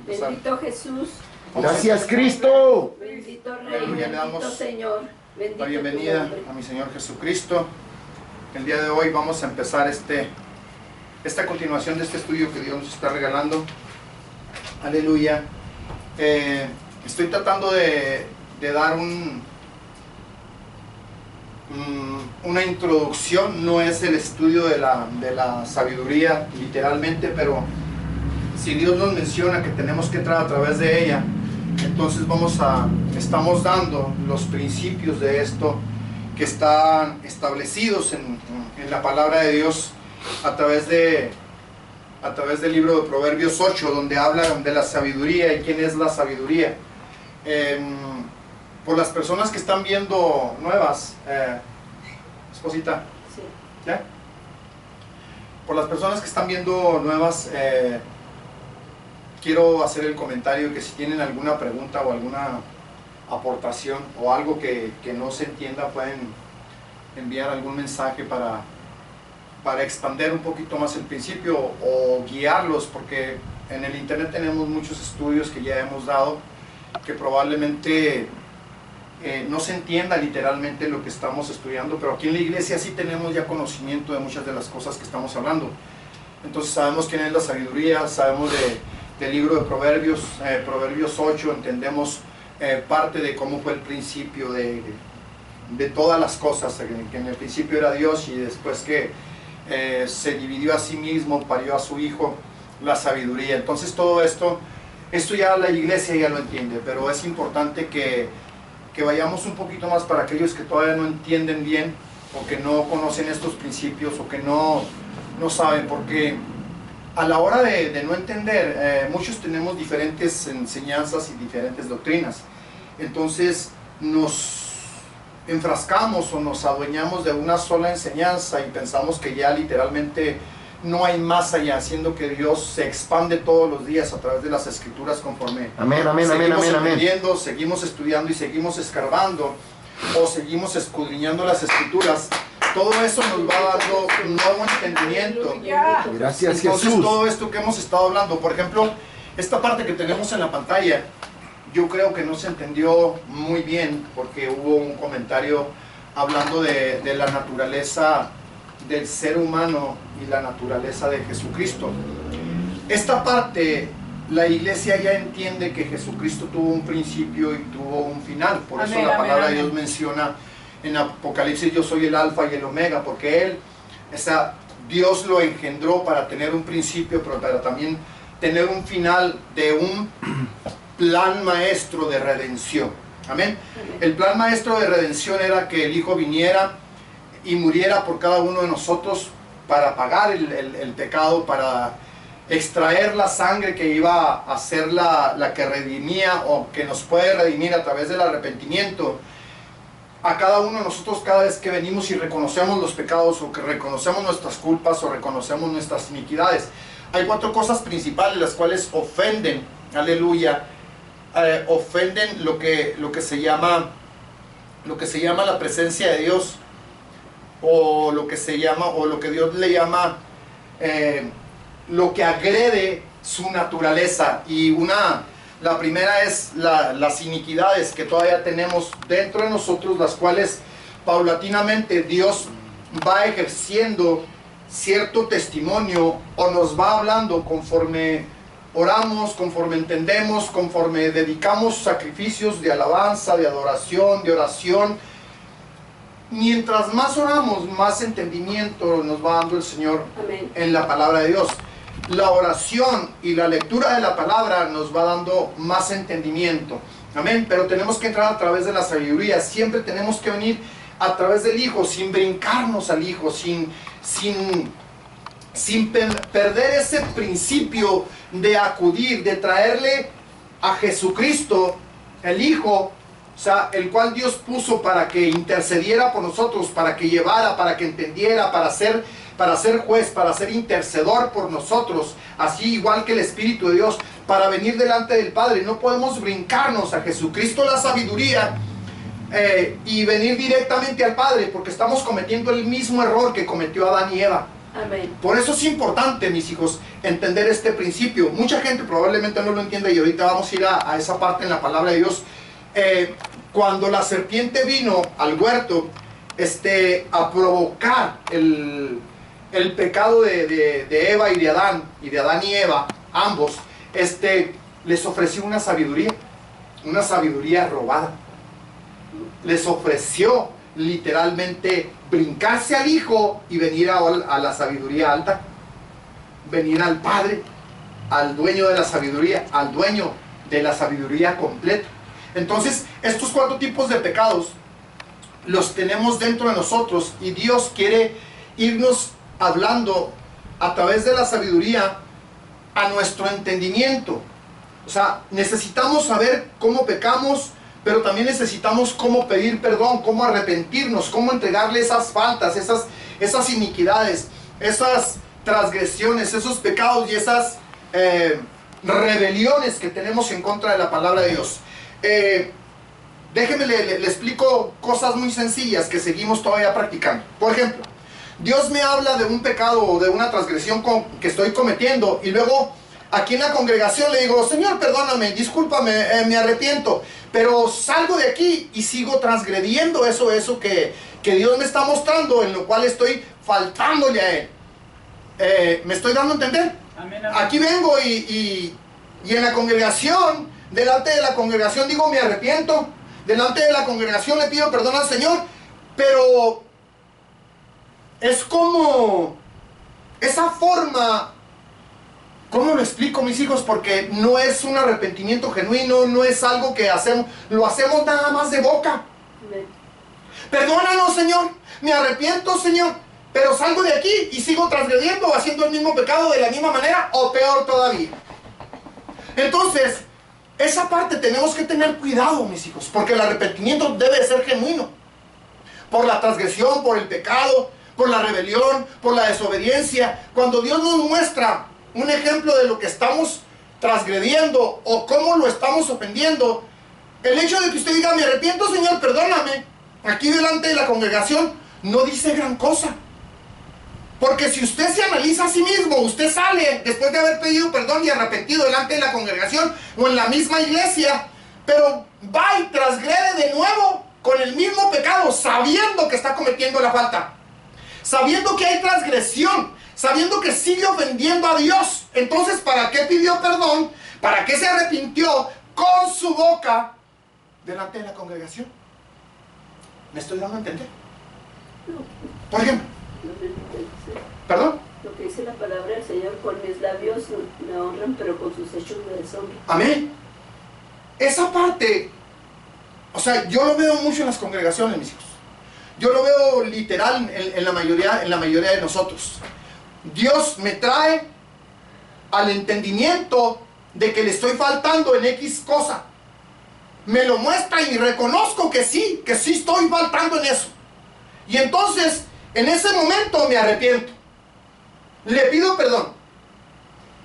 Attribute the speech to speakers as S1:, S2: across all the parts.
S1: Bendito Jesús.
S2: Gracias, Cristo.
S1: Bendito Rey,
S3: Aleluya, le
S1: bendito
S3: damos
S1: Señor. Bendito
S3: la bienvenida
S1: tu nombre.
S3: a mi Señor Jesucristo. El día de hoy vamos a empezar esta continuación de este estudio que Dios nos está regalando. Aleluya. Estoy tratando de dar una introducción. No es el estudio de la sabiduría literalmente, pero si Dios nos menciona que tenemos que entrar a través de ella, entonces estamos dando los principios de esto que están establecidos en la palabra de Dios a través del libro de Proverbios 8, donde habla de la sabiduría y quién es la sabiduría. Por las personas que están viendo nuevas, esposita,
S1: Sí.
S3: ¿ya? Por las personas que están viendo nuevas, quiero hacer el comentario que si tienen alguna pregunta o alguna aportación o algo que no se entienda, pueden enviar algún mensaje para expandir un poquito más el principio o guiarlos, porque en el internet tenemos muchos estudios que ya hemos dado que probablemente no se entienda literalmente lo que estamos estudiando, pero aquí en la iglesia sí tenemos ya conocimiento de muchas de las cosas que estamos hablando. Entonces sabemos quién es la sabiduría, sabemos del libro de Proverbios, Proverbios 8, entendemos parte de cómo fue el principio de todas las cosas, que en el principio era Dios y después que se dividió a sí mismo, parió a su hijo, la sabiduría. Entonces todo esto ya la iglesia ya lo entiende, pero es importante que vayamos un poquito más para aquellos que todavía no entienden bien o que no conocen estos principios o que no saben, porque a la hora de no entender, muchos tenemos diferentes enseñanzas y diferentes doctrinas. Entonces nos enfrascamos o nos adueñamos de una sola enseñanza y pensamos que ya literalmente no hay más allá, siendo que Dios se expande todos los días a través de las escrituras conforme seguimos aprendiendo, seguimos estudiando y seguimos escarbando o seguimos escudriñando las escrituras. Todo eso nos va dando un nuevo entendimiento.
S2: Gracias,
S3: Entonces,
S2: Jesús.
S3: todo esto que hemos estado hablando, por ejemplo, esta parte que tenemos en la pantalla, yo creo que no se entendió muy bien porque hubo un comentario hablando de la naturaleza del ser humano y la naturaleza de Jesucristo. Esta parte, la iglesia ya entiende que Jesucristo tuvo un principio y tuvo un final. Por eso la palabra de Dios menciona en Apocalipsis: yo soy el alfa y el omega, porque Dios lo engendró para tener un principio, pero para también tener un final de un plan maestro de redención. Amén. El plan maestro de redención era que el Hijo viniera y muriera por cada uno de nosotros para pagar el pecado, para extraer la sangre que iba a ser la que redimía o que nos puede redimir a través del arrepentimiento a cada uno de nosotros cada vez que venimos y reconocemos los pecados o que reconocemos nuestras culpas o reconocemos nuestras iniquidades. Hay 4 cosas principales las cuales ofenden, aleluya, ofenden lo que se llama la presencia de Dios, o lo que Dios le llama lo que agrede su naturaleza. Y la primera es las iniquidades que todavía tenemos dentro de nosotros, las cuales paulatinamente Dios va ejerciendo cierto testimonio o nos va hablando conforme oramos, conforme entendemos, conforme dedicamos sacrificios de alabanza, de adoración, de oración. Mientras más oramos, más entendimiento nos va dando el Señor. Amén. En la palabra de Dios. La oración y la lectura de la palabra nos va dando más entendimiento. Amén. Pero tenemos que entrar a través de la sabiduría. Siempre tenemos que venir a través del Hijo, sin brincarnos al Hijo, sin perder ese principio de acudir, de traerle a Jesucristo, el Hijo, o sea, el cual Dios puso para que intercediera por nosotros, para que llevara, para que entendiera, para ser juez, para ser intercedor por nosotros, así igual que el Espíritu de Dios, para venir delante del Padre. No podemos brincarnos a Jesucristo la sabiduría y venir directamente al Padre, porque estamos cometiendo el mismo error que cometió Adán y Eva.
S1: Amén.
S3: Por eso es importante, mis hijos, entender este principio. Mucha gente probablemente no lo entiende y ahorita vamos a ir a esa parte en la palabra de Dios. Cuando la serpiente vino al huerto a provocar el pecado de Eva y de Adán y Eva, ambos, les ofreció una sabiduría robada. Les ofreció literalmente brincarse al hijo y venir a la sabiduría alta, venir al Padre, al dueño de la sabiduría, al dueño de la sabiduría completa. Entonces, estos 4 tipos de pecados los tenemos dentro de nosotros y Dios quiere irnos hablando a través de la sabiduría a nuestro entendimiento. O sea, necesitamos saber cómo pecamos, pero también necesitamos cómo pedir perdón, cómo arrepentirnos, cómo entregarle esas faltas, esas iniquidades, esas transgresiones, esos pecados y esas rebeliones que tenemos en contra de la palabra de Dios. Déjeme le explico cosas muy sencillas que seguimos todavía practicando. Por ejemplo, Dios me habla de un pecado o de una transgresión que estoy cometiendo y luego aquí en la congregación le digo, Señor, perdóname, discúlpame, me arrepiento, pero salgo de aquí y sigo transgrediendo eso que Dios me está mostrando, en lo cual estoy faltándole a Él. ¿Me estoy dando a entender?
S4: Amén, amén.
S3: Aquí vengo y en la congregación, delante de la congregación digo, me arrepiento, delante de la congregación le pido perdón al Señor, pero es como esa forma. ¿Cómo lo explico, mis hijos? Porque no es un arrepentimiento genuino, no es algo que hacemos, lo hacemos nada más de boca. Perdónanos, Señor, me arrepiento, Señor, pero salgo de aquí y sigo transgrediendo, haciendo el mismo pecado de la misma manera o peor todavía. Entonces, esa parte tenemos que tener cuidado, mis hijos, porque el arrepentimiento debe ser genuino. Por la transgresión, por el pecado, por la rebelión, por la desobediencia. Cuando Dios nos muestra un ejemplo de lo que estamos transgrediendo o cómo lo estamos ofendiendo, el hecho de que usted diga, me arrepiento, Señor, perdóname, aquí delante de la congregación, no dice gran cosa. Porque si usted se analiza a sí mismo, usted sale después de haber pedido perdón y arrepentido delante de la congregación o en la misma iglesia, pero va y transgrede de nuevo con el mismo pecado, sabiendo que está cometiendo la falta, sabiendo que hay transgresión, sabiendo que sigue ofendiendo a Dios. Entonces, ¿para qué pidió perdón? ¿Para qué se arrepintió con su boca delante de la congregación? ¿Me estoy dando a entender? Por ejemplo, ¿perdón?
S1: Lo que dice la palabra del Señor, con mis labios me honran, pero con sus hechos me deshonran.
S3: Amén. Esa parte, o sea, yo lo veo mucho en las congregaciones, mis hijos. Yo lo veo literal en la mayoría de nosotros. Dios me trae al entendimiento de que le estoy faltando en X cosa. Me lo muestra y reconozco que sí estoy faltando en eso. Y entonces, en ese momento me arrepiento. Le pido perdón.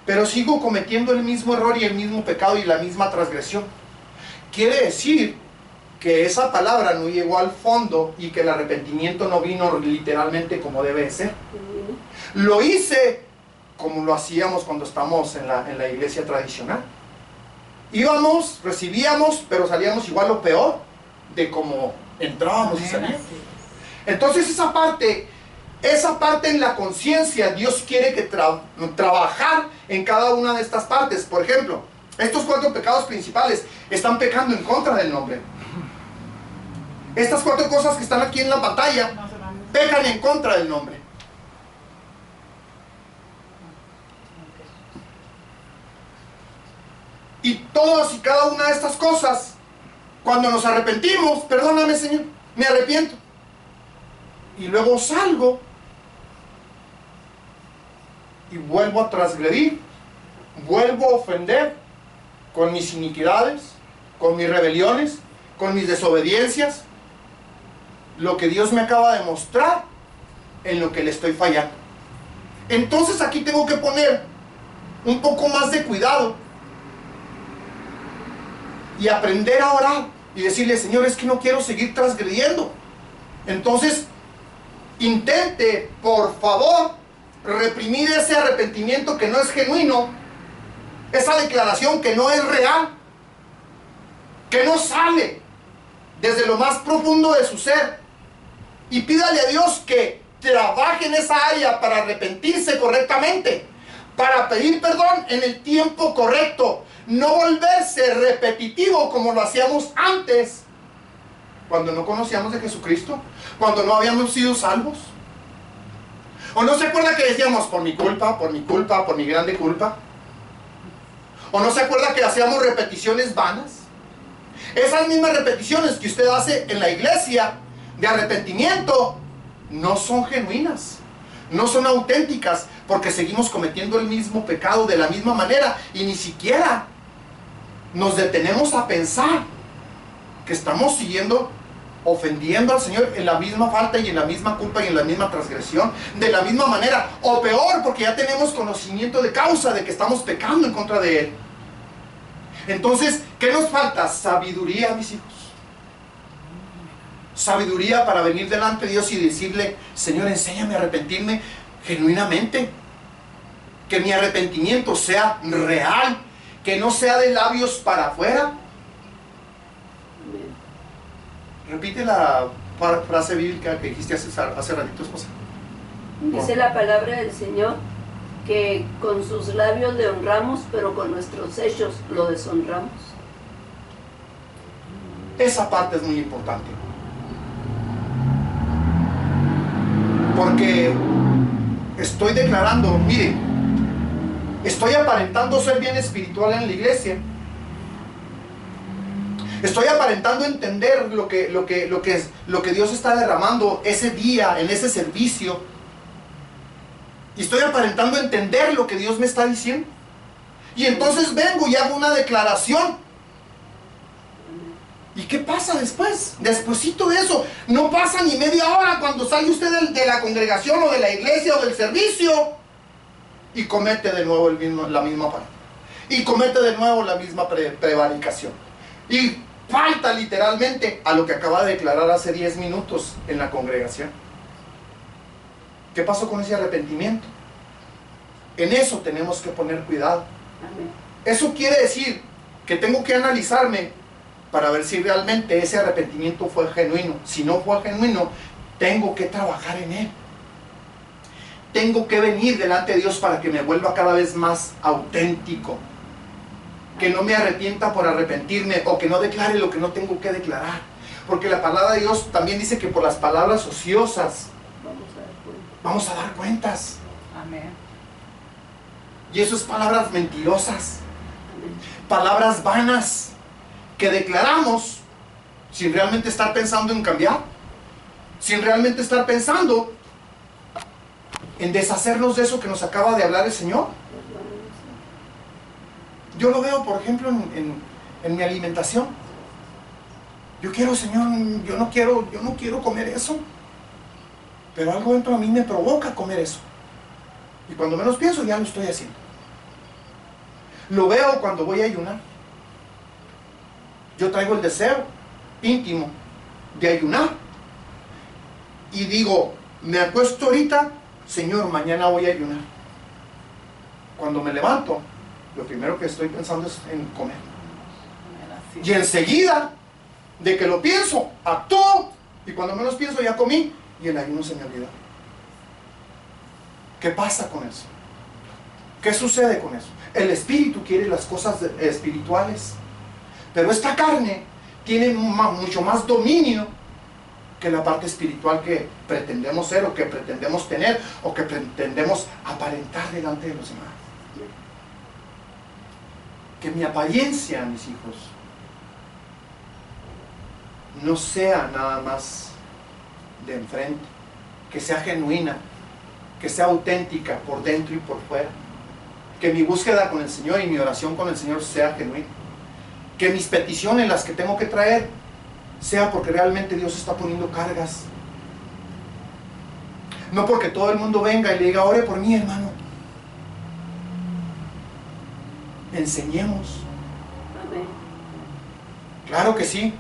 S3: Pero sigo cometiendo el mismo error y el mismo pecado y la misma transgresión. Quiere decir que esa palabra no llegó al fondo y que el arrepentimiento no vino literalmente como debe de ser. Lo hice como lo hacíamos cuando estamos en la iglesia tradicional. Íbamos, recibíamos, pero salíamos igual o peor de como entrábamos y salíamos. Entonces esa parte en la conciencia, Dios quiere que trabajar en cada una de estas partes. Por ejemplo, estos 4 pecados principales están pecando en contra del nombre. Estas 4 cosas que están aquí en la pantalla pecan en contra del nombre. Y todas y cada una de estas cosas, cuando nos arrepentimos, perdóname, Señor, me arrepiento. Y luego salgo y vuelvo a transgredir, vuelvo a ofender con mis iniquidades, con mis rebeliones, con mis desobediencias, lo que Dios me acaba de mostrar en lo que le estoy fallando. Entonces aquí tengo que poner un poco más de cuidado y aprender a orar y decirle, Señor, es que no quiero seguir transgrediendo. Entonces, intente, por favor, reprimir ese arrepentimiento que no es genuino, esa declaración que no es real, que no sale desde lo más profundo de su ser, y pídale a Dios que trabaje en esa área para arrepentirse correctamente, para pedir perdón en el tiempo correcto, no volverse repetitivo como lo hacíamos antes, cuando no conocíamos de Jesucristo, cuando no habíamos sido salvos. ¿O no se acuerda que decíamos por mi culpa, por mi culpa, por mi grande culpa? ¿O no se acuerda que hacíamos repeticiones vanas? Esas mismas repeticiones que usted hace en la iglesia de arrepentimiento no son genuinas, no son auténticas, porque seguimos cometiendo el mismo pecado de la misma manera y ni siquiera nos detenemos a pensar que estamos siguiendo ofendiendo al Señor en la misma falta y en la misma culpa y en la misma transgresión, de la misma manera, o peor, porque ya tenemos conocimiento de causa de que estamos pecando en contra de Él. Entonces, ¿qué nos falta? Sabiduría, mis hijos. Sabiduría para venir delante de Dios y decirle: Señor, enséñame a arrepentirme genuinamente, que mi arrepentimiento sea real, que no sea de labios para afuera. Repite la frase bíblica que dijiste hace ratito, esposa.
S1: Dice la palabra del Señor que con sus labios le honramos, pero con nuestros hechos lo deshonramos.
S3: Esa parte es muy importante, porque estoy declarando, mire, estoy aparentando ser bien espiritual en la iglesia, estoy aparentando entender lo que Dios está derramando ese día, en ese servicio, y estoy aparentando entender lo que Dios me está diciendo, y entonces vengo y hago una declaración. ¿Y qué pasa después? Despuésito de eso, no pasa ni media hora cuando sale usted de la congregación o de la iglesia o del servicio y comete de nuevo la misma falta, y comete de nuevo la misma prevaricación, y falta literalmente a lo que acaba de declarar hace 10 minutos en la congregación. ¿Qué pasó con ese arrepentimiento? En eso tenemos que poner cuidado.
S1: Amén.
S3: Eso quiere decir que tengo que analizarme para ver si realmente ese arrepentimiento fue genuino. Si no fue genuino, tengo que trabajar en él. Tengo que venir delante de Dios para que me vuelva cada vez más auténtico. Que no me arrepienta por arrepentirme, o que no declare lo que no tengo que declarar. Porque la palabra de Dios también dice que por las palabras ociosas vamos a dar cuentas.
S4: Amén.
S3: Y eso es palabras mentirosas, palabras vanas, que declaramos sin realmente estar pensando en cambiar, sin realmente estar pensando en deshacernos de eso que nos acaba de hablar el Señor. Yo lo veo, por ejemplo, en mi alimentación. Yo quiero, Señor, yo no quiero comer eso, pero algo dentro de mí me provoca comer eso, y cuando menos pienso ya lo estoy haciendo. Lo veo cuando voy a ayunar. Yo traigo el deseo íntimo de ayunar y digo: me acuesto ahorita, Señor, mañana voy a ayunar. Cuando me levanto, lo primero que estoy pensando es en comer. Y enseguida de que lo pienso, actúo, y cuando menos pienso ya comí y el ayuno se me olvida. ¿Qué pasa con eso? ¿Qué sucede con eso? El espíritu quiere las cosas espirituales, pero esta carne tiene mucho más dominio que la parte espiritual que pretendemos ser, o que pretendemos tener, o que pretendemos aparentar delante de los demás. Que mi apariencia, mis hijos, no sea nada más de enfrente, que sea genuina, que sea auténtica por dentro y por fuera. Que mi búsqueda con el Señor y mi oración con el Señor sea genuina. Que mis peticiones, las que tengo que traer, sea porque realmente Dios está poniendo cargas. No porque todo el mundo venga y le diga: ore por mí, hermano. Enseñemos.
S1: Amén.
S3: Claro que sí.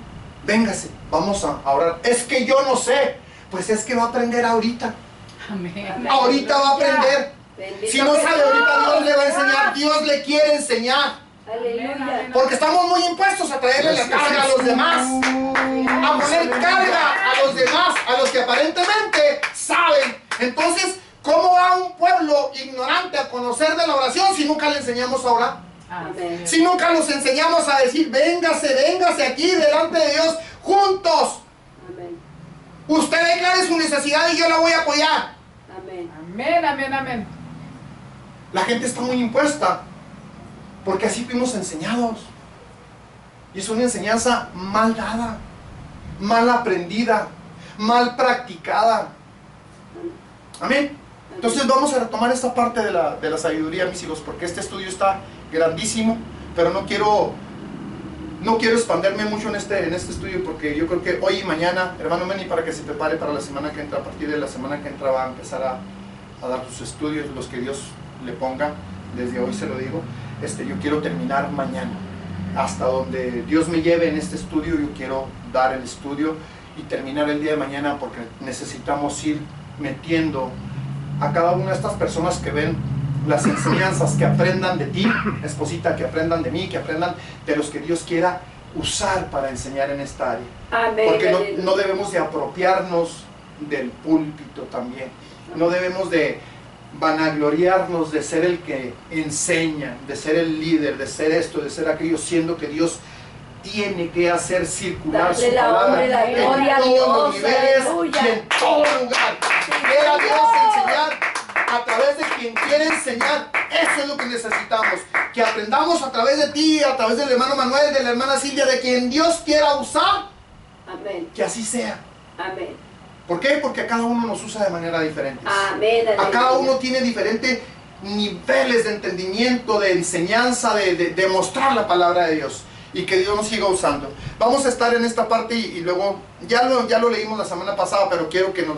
S3: Véngase, vamos a orar. Es que yo no sé. Pues es que va a aprender ahorita.
S4: Amén.
S3: Ahorita va a aprender.
S1: Bendito
S3: Si no
S1: que
S3: sabe, ahorita Dios le va a enseñar. Dios le quiere enseñar.
S1: Aleluya.
S3: Porque estamos muy impuestos a traerle la carga a los demás. A poner carga a los demás, a los que aparentemente saben. Entonces, ¿cómo va un pueblo ignorante a conocer de la oración si nunca le enseñamos a orar?
S1: Amén.
S3: Si nunca los enseñamos a decir, véngase, véngase aquí delante de Dios juntos.
S1: Amén.
S3: Usted declare su necesidad y yo la voy a apoyar.
S1: Amén.
S4: Amén, amén, amén.
S3: La gente está muy impuesta porque así fuimos enseñados. Y es una enseñanza mal dada, mal aprendida, mal practicada. Amén. Entonces vamos a retomar esta parte de la sabiduría, mis hijos, porque este estudio está grandísimo, pero no quiero expanderme mucho en este estudio, porque yo creo que hoy y mañana, hermano Meni, para que se prepare para la semana que entra, a partir de la semana que entra va a empezar a dar sus estudios, los que Dios le ponga, desde hoy se lo digo. Yo quiero terminar mañana, hasta donde Dios me lleve en este estudio. Yo quiero dar el estudio y terminar el día de mañana, porque necesitamos ir metiendo a cada una de estas personas que ven las enseñanzas, que aprendan de ti, esposita, que aprendan de mí, que aprendan de los que Dios quiera usar para enseñar en esta área.
S1: Amén.
S3: Porque no debemos de apropiarnos del púlpito también. No debemos de vanagloriarnos de ser el que enseña, de ser el líder, de ser esto, de ser aquello, siendo que Dios tiene que hacer circular
S1: Darle
S3: su
S1: la
S3: palabra
S1: honra y la gloria a
S3: en todos los
S1: Dios,
S3: niveles
S1: aleluya.
S3: y en todo lugar. Quiera Dios enseñar a través de quien quiere enseñar. Eso es lo que necesitamos, que aprendamos a través de ti, a través del hermano Manuel, de la hermana Silvia, de quien Dios quiera usar.
S1: Amén.
S3: Que así sea.
S1: Amén.
S3: ¿Por qué? Porque a cada uno nos usa de manera diferente.
S1: Amén.
S3: A cada
S1: aleluya.
S3: uno tiene diferentes niveles de entendimiento, de enseñanza, de mostrar la palabra de Dios. Y que Dios nos siga usando. Vamos a estar en esta parte y luego, ya lo leímos la semana pasada, pero quiero que nos...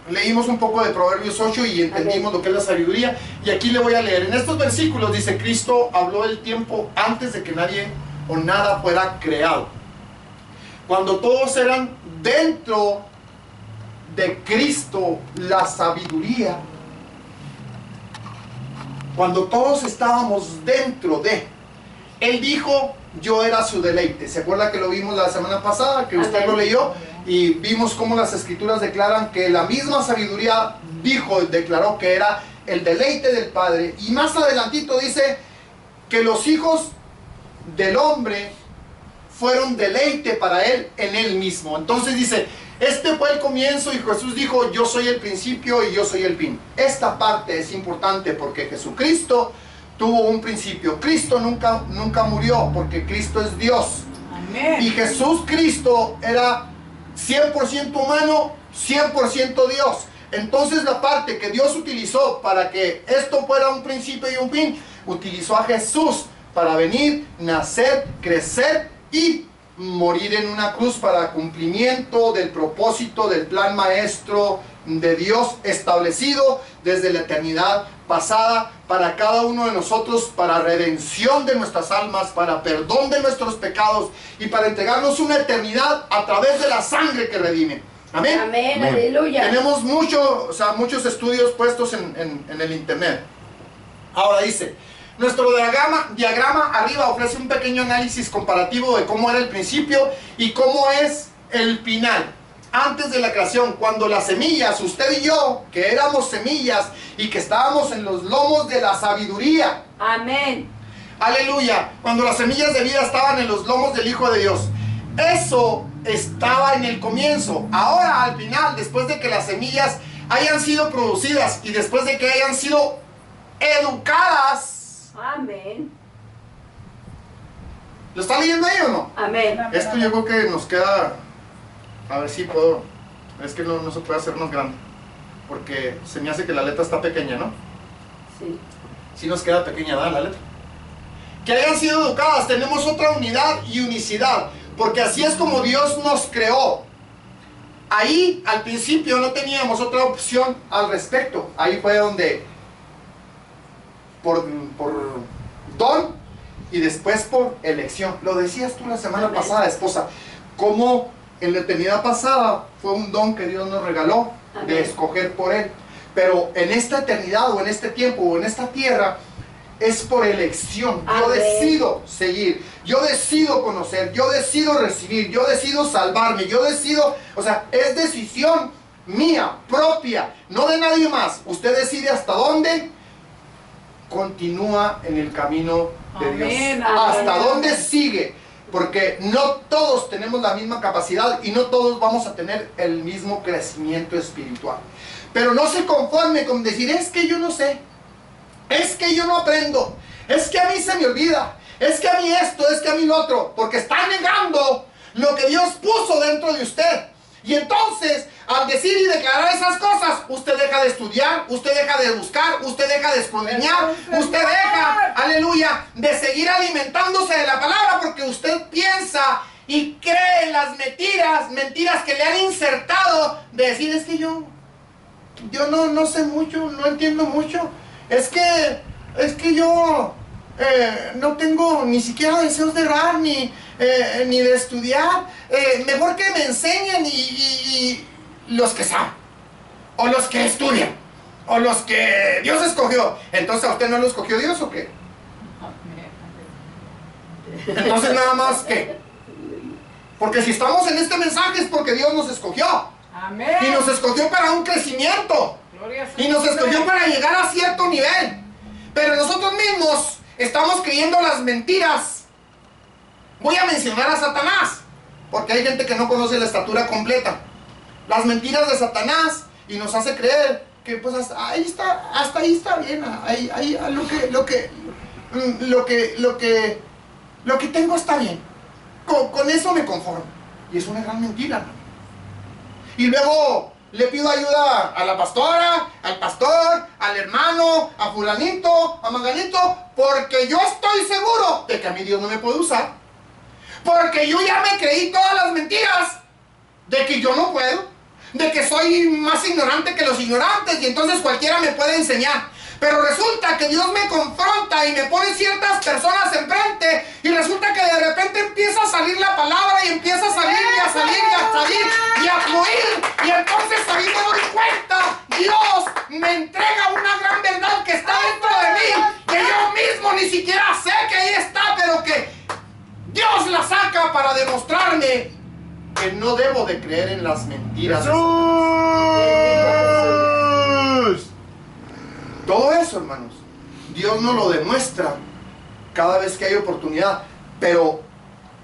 S3: leímos un poco de Proverbios 8 y entendimos
S1: Amén.
S3: lo que es la sabiduría. Y aquí le voy a leer. En estos versículos dice, Cristo habló del tiempo antes de que nadie o nada fuera creado. Cuando todos eran dentro de Cristo, la sabiduría. Cuando todos estábamos dentro de... Él dijo, yo era su deleite. ¿Se acuerda que lo vimos la semana pasada? Que usted
S1: Amén.
S3: lo leyó. Y vimos cómo las escrituras declaran que la misma sabiduría declaró que era el deleite del Padre. Y más adelantito dice que los hijos del hombre fueron deleite para él en él mismo. Entonces dice, este fue el comienzo y Jesús dijo, yo soy el principio y yo soy el fin. Esta parte es importante porque Jesucristo tuvo un principio. Cristo nunca murió porque Cristo es Dios.
S4: Amén.
S3: Y Jesús Cristo era 100% humano, 100% Dios. Entonces la parte que Dios utilizó para que esto fuera un principio y un fin, utilizó a Jesús para venir, nacer, crecer y morir en una cruz para cumplimiento del propósito del plan maestro de Dios establecido desde la eternidad pasada para cada uno de nosotros, para redención de nuestras almas, para perdón de nuestros pecados y para entregarnos una eternidad a través de la sangre que redime. Amén.
S1: Amén. Aleluya.
S3: Tenemos muchos estudios puestos en el internet. Ahora dice, nuestro diagrama arriba ofrece un pequeño análisis comparativo de cómo era el principio y cómo es el final. Antes de la creación, cuando las semillas, usted y yo, que éramos semillas y que estábamos en los lomos de la sabiduría.
S1: Amén.
S3: Aleluya. Cuando las semillas de vida estaban en los lomos del Hijo de Dios. Eso estaba en el comienzo. Ahora, al final, después de que las semillas hayan sido producidas y después de que hayan sido educadas.
S1: Amén.
S3: ¿Lo está leyendo ahí o no?
S1: Amén.
S3: Esto yo creo que nos queda... A ver si puedo... Es que no se puede hacer más grande. Porque se me hace que la letra está pequeña, ¿no?
S1: Sí.
S3: Sí nos queda pequeña, ¿verdad? La letra. Que hayan sido educadas. Tenemos otra unidad y unicidad. Porque así es como Dios nos creó. Ahí, al principio, no teníamos otra opción al respecto. Ahí fue donde... Por don y después por elección. Lo decías tú la semana
S1: Amén.
S3: pasada, esposa. Cómo en la eternidad pasada fue un don que Dios nos regaló de escoger por Él. Pero en esta eternidad o en este tiempo o en esta tierra es por elección. Yo decido seguir, yo decido conocer, yo decido recibir, yo decido salvarme, yo decido, o sea, es decisión mía, propia, no de nadie más. Usted decide hasta dónde continúa en el camino de Dios, hasta dónde sigue, porque no todos tenemos la misma capacidad y no todos vamos a tener el mismo crecimiento espiritual. Pero no se conforme con decir, es que yo no sé, es que yo no aprendo, es que a mí se me olvida, es que a mí esto, es que a mí lo otro, porque está negando lo que Dios puso dentro de usted. Y entonces, al decir y declarar esas cosas, usted deja de estudiar, usted deja de buscar, usted deja de escudriñar, usted deja, aleluya, de seguir alimentándose de la palabra, porque usted piensa y cree en las mentiras que le han insertado, de decir, es que yo no sé mucho, no entiendo mucho, es que yo no tengo ni siquiera deseos de orar, ni de estudiar, mejor que me enseñen y los que saben, o los que estudian, o los que Dios escogió. Entonces, ¿a usted no lo escogió Dios o qué? Entonces, nada más que, porque si estamos en este mensaje es porque Dios nos escogió.
S4: Amén.
S3: Y nos escogió para un crecimiento. Y nos escogió para llegar a cierto nivel. Pero nosotros mismos estamos creyendo las mentiras. Voy a mencionar a Satanás, porque hay gente que no conoce la estatura completa. Las mentiras de Satanás, y nos hace creer que pues hasta ahí está bien, ahí lo que tengo está bien. Con eso me conformo. Y es una gran mentira. Y luego le pido ayuda a la pastora, al pastor, al hermano, a fulanito, a manganito, porque yo estoy seguro de que a mí Dios no me puede usar. Porque yo ya me creí todas las mentiras de que yo no puedo, de que soy más ignorante que los ignorantes y entonces cualquiera me puede enseñar. Pero resulta que Dios me confronta y me pone ciertas personas enfrente y resulta que de repente empieza a salir la palabra y empieza a salir y a salir y a salir y a fluir. Y entonces ahí me doy cuenta, Dios me entrega una gran verdad que está dentro de mí, que yo mismo ni siquiera sé que ahí está, pero que Dios la saca para demostrarme que no debo de creer en las mentiras. Todo eso, hermanos, Dios nos lo demuestra cada vez que hay oportunidad, pero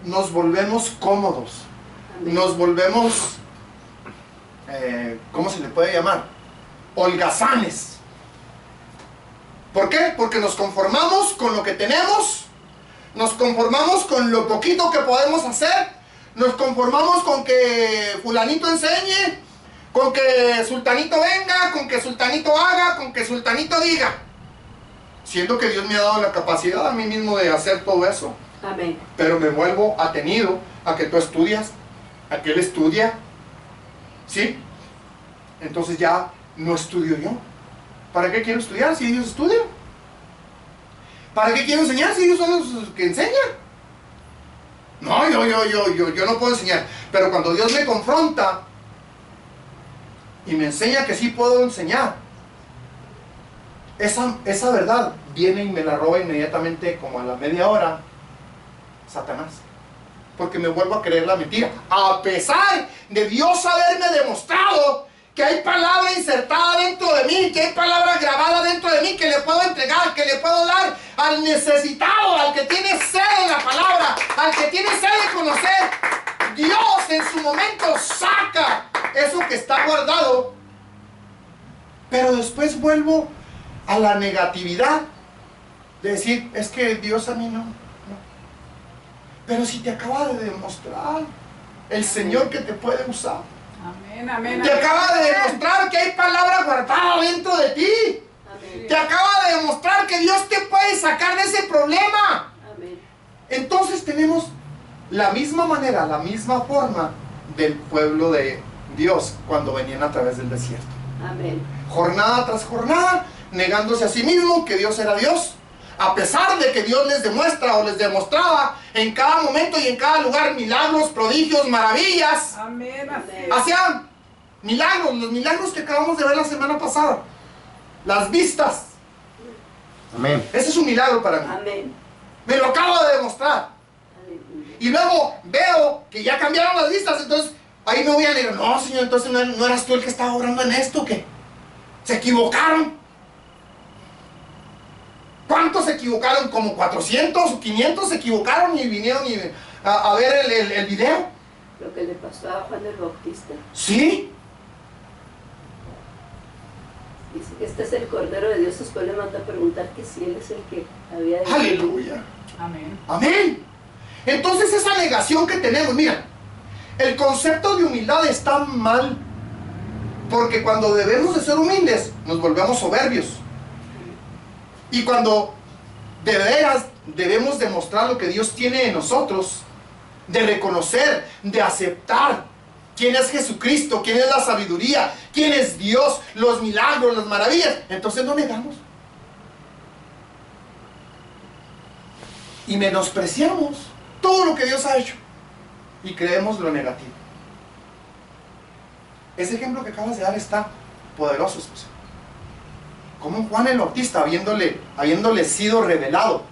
S3: nos volvemos cómodos, nos volvemos, ¿cómo se le puede llamar? Holgazanes. ¿Por qué? Porque nos conformamos con lo que tenemos, nos conformamos con lo poquito que podemos hacer, nos conformamos con que fulanito enseñe, con que sultanito venga, con que sultanito haga, con que sultanito diga. Siendo que Dios me ha dado la capacidad a mí mismo de hacer todo eso.
S1: Amén.
S3: Pero me vuelvo atenido a que tú estudias, a que él estudia. ¿Sí? Entonces ya no estudio yo. ¿Para qué quiero estudiar si ellos estudian? ¿Para qué quiero enseñar si ellos son los que enseñan? No, yo no puedo enseñar. Pero cuando Dios me confronta y me enseña que sí puedo enseñar, esa verdad viene y me la roba inmediatamente, como a la media hora, Satanás. Porque me vuelvo a creer la mentira, a pesar de Dios haberme demostrado que hay palabra insertada dentro de mí, que hay palabra grabada dentro de mí, que le puedo entregar, que le puedo dar al necesitado, al que tiene sed de la palabra, al que tiene sed de conocer. Dios en su momento saca eso que está guardado, pero después vuelvo a la negatividad de decir, es que Dios a mí no. Pero si te acaba de demostrar el Señor que te puede usar,
S4: Amén, amén,
S3: te acaba de demostrar que hay palabra guardada dentro de ti,
S1: Amén.
S3: te acaba de demostrar que Dios te puede sacar de ese problema.
S1: Amén.
S3: Entonces tenemos la misma manera, la misma forma del pueblo de Dios cuando venían a través del desierto.
S1: Amén.
S3: Jornada tras jornada, negándose a sí mismo que Dios era Dios, a pesar de que Dios les demuestra o les demostraba en cada momento y en cada lugar milagros, prodigios, maravillas.
S4: Amén, así es.
S3: Hacían Milagros, los milagros que acabamos de ver la semana pasada. Las vistas.
S2: Amén.
S3: Ese es un milagro para mí.
S1: Amén.
S3: Me lo acabo de demostrar.
S1: Aleluya.
S3: Y luego veo que ya cambiaron las vistas. Entonces ahí me voy a decir, no, Señor, entonces no eras tú el que estaba orando en esto, ¿qué? ¿Se equivocaron? ¿Cuántos se equivocaron? ¿Como 400 o 500 se equivocaron y vinieron a ver el video?
S1: Lo que le pasó a Juan el Bautista.
S3: Sí.
S1: Dice que este es el Cordero de Dios. Después le manda a preguntar que si él es el que había dicho.
S3: Aleluya.
S4: Amén.
S3: Amén. Entonces esa negación que tenemos, mira, el concepto de humildad está mal. Porque cuando debemos de ser humildes, nos volvemos soberbios. Y cuando de veras debemos demostrar lo que Dios tiene en nosotros, de reconocer, de aceptar quién es Jesucristo, quién es la sabiduría, quién es Dios, los milagros, las maravillas, entonces no negamos. Y menospreciamos todo lo que Dios ha hecho y creemos lo negativo. Ese ejemplo que acabas de dar está poderoso, esposa. Como Juan el Bautista, habiéndole sido revelado,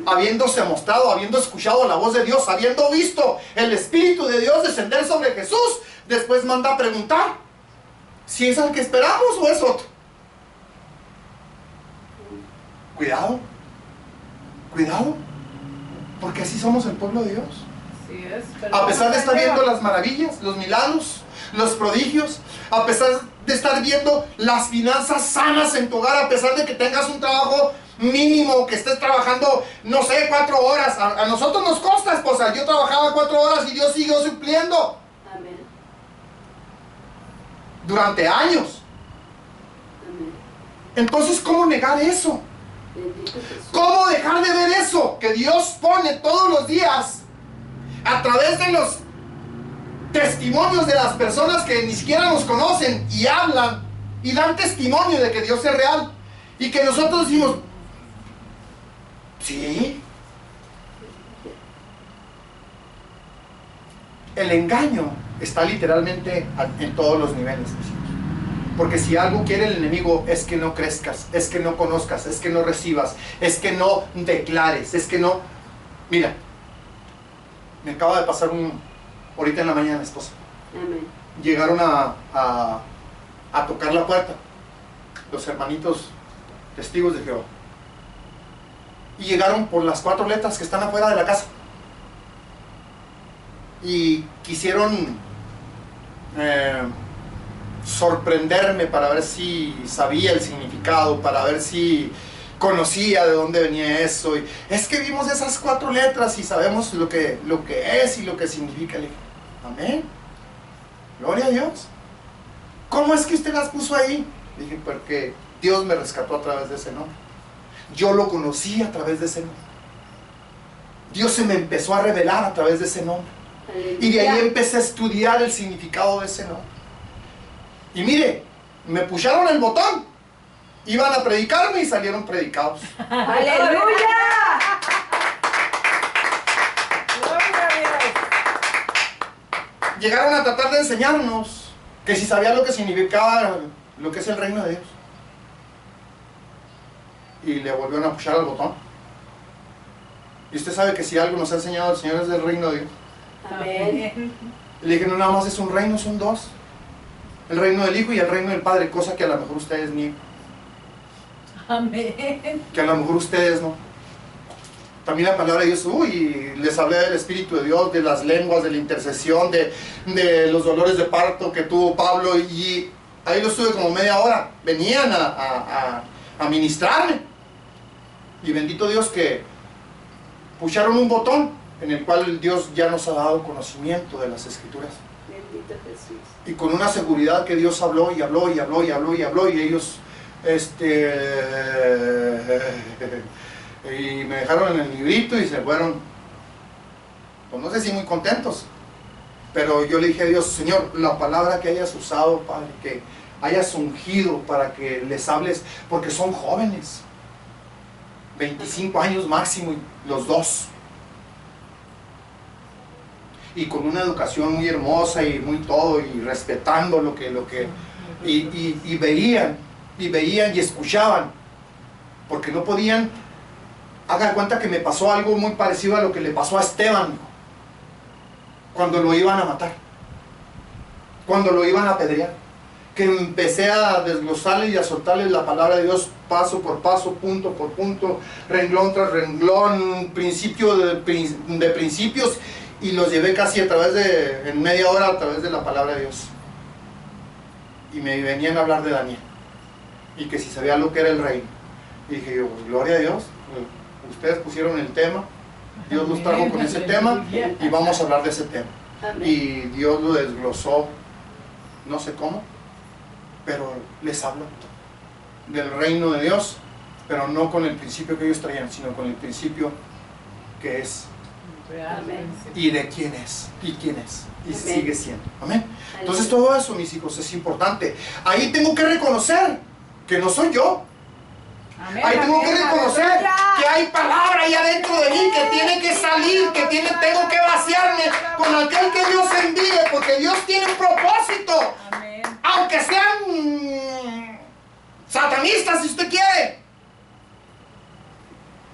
S3: habiéndose mostrado, habiendo escuchado la voz de Dios, habiendo visto el Espíritu de Dios descender sobre Jesús, después manda a preguntar si es al que esperamos o es otro. Cuidado, cuidado, porque así somos el pueblo de Dios.
S4: Así es. Pero
S3: A pesar de estar
S4: vamos
S3: viendo
S4: allá.
S3: las maravillas, los milagros, los prodigios, a pesar de estar viendo las finanzas sanas en tu hogar, a pesar de que tengas un trabajo mínimo, que estés trabajando, no sé, 4 horas. A nosotros nos consta, esposa, yo trabajaba 4 horas y Dios siguió supliendo
S1: Amén.
S3: durante años.
S1: Amén.
S3: Entonces, ¿cómo negar eso?
S1: Bendito Jesús.
S3: ¿Cómo dejar de ver eso que Dios pone todos los días a través de los testimonios de las personas que ni siquiera nos conocen y hablan y dan testimonio de que Dios es real? Y que nosotros decimos, sí. El engaño está literalmente en todos los niveles, mis hijos. Porque si algo quiere el enemigo es que no crezcas, es que no conozcas, es que no recibas, es que no declares, es que no... Mira, me acaba de pasar ahorita en la mañana, esposa.
S1: Amén.
S3: Llegaron a tocar la puerta los hermanitos testigos de Jehová. Y llegaron por las 4 letras que están afuera de la casa. Y quisieron sorprenderme para ver si sabía el significado, para ver si conocía de dónde venía eso. Y es que vimos esas 4 letras y sabemos lo que es y lo que significa. Le dije, amén, gloria a Dios. ¿Cómo es que usted las puso ahí? Le dije, porque Dios me rescató a través de ese nombre. Yo lo conocí a través de ese nombre. Dios se me empezó a revelar a través de ese nombre. Y de ahí empecé a estudiar el significado de ese nombre. Y mire, me pusieron el botón. Iban a predicarme y salieron predicados.
S1: ¡Aleluya!
S4: Gloria a Dios.
S3: Llegaron a tratar de enseñarnos que si sabía lo que significaba lo que es el reino de Dios. Y le volvieron a puchar al botón. Y usted sabe que si algo nos ha enseñado el Señor es del reino de Dios.
S1: Amén.
S3: Y le dije, no, nada más es un reino, son 2. El reino del Hijo y el reino del Padre, cosa que a lo mejor ustedes ni...
S4: Amén.
S3: que a lo mejor ustedes no. También la palabra de Dios, les hablé del Espíritu de Dios, de las lenguas, de la intercesión, de los dolores de parto que tuvo Pablo, y ahí lo estuve como media hora. Venían a ministrarme. Y bendito Dios que pusieron un botón en el cual Dios ya nos ha dado conocimiento de las Escrituras.
S1: Bendito Jesús.
S3: Y con una seguridad que Dios habló y habló y habló y habló y habló, y ellos y me dejaron en el librito y se fueron, pues no sé si muy contentos, pero yo le dije a Dios, Señor, la palabra que hayas usado, Padre, que hayas ungido para que les hables, porque son jóvenes, 25 años máximo, los 2. y con una educación muy hermosa y muy todo, y respetando y veían y escuchaban, porque no podían. Hagan cuenta que me pasó algo muy parecido a lo que le pasó a Esteban cuando lo iban a matar, cuando lo iban a apedrear, que empecé a desglosarle y a soltarle la palabra de Dios paso por paso, punto por punto, renglón tras renglón, principio de principios, y los llevé casi en media hora a través de la palabra de Dios. Y me venían a hablar de Daniel, y que si sabía lo que era el reino. Y dije yo, pues, gloria a Dios, ustedes pusieron el tema, Dios los trajo con ese tema, y vamos a hablar de ese tema.
S1: Amén.
S3: Y Dios lo desglosó, no sé cómo, pero les hablo del reino de Dios, pero no con el principio que ellos traían, sino con el principio que es,
S4: Realmente.
S3: y de quién es, y quién es, y
S1: Amén.
S3: sigue siendo. Amén. Entonces todo eso, mis hijos, es importante. Ahí tengo que reconocer que no soy yo.
S4: Amén,
S3: Ahí tengo que
S4: amén,
S3: reconocer
S4: aleluya.
S3: que hay palabra ahí adentro de mí, que tiene que salir, que tengo que vaciarme con aquel que Dios envíe, porque Dios tiene un propósito.
S4: Amén.
S3: Aunque sean satanistas, si usted quiere.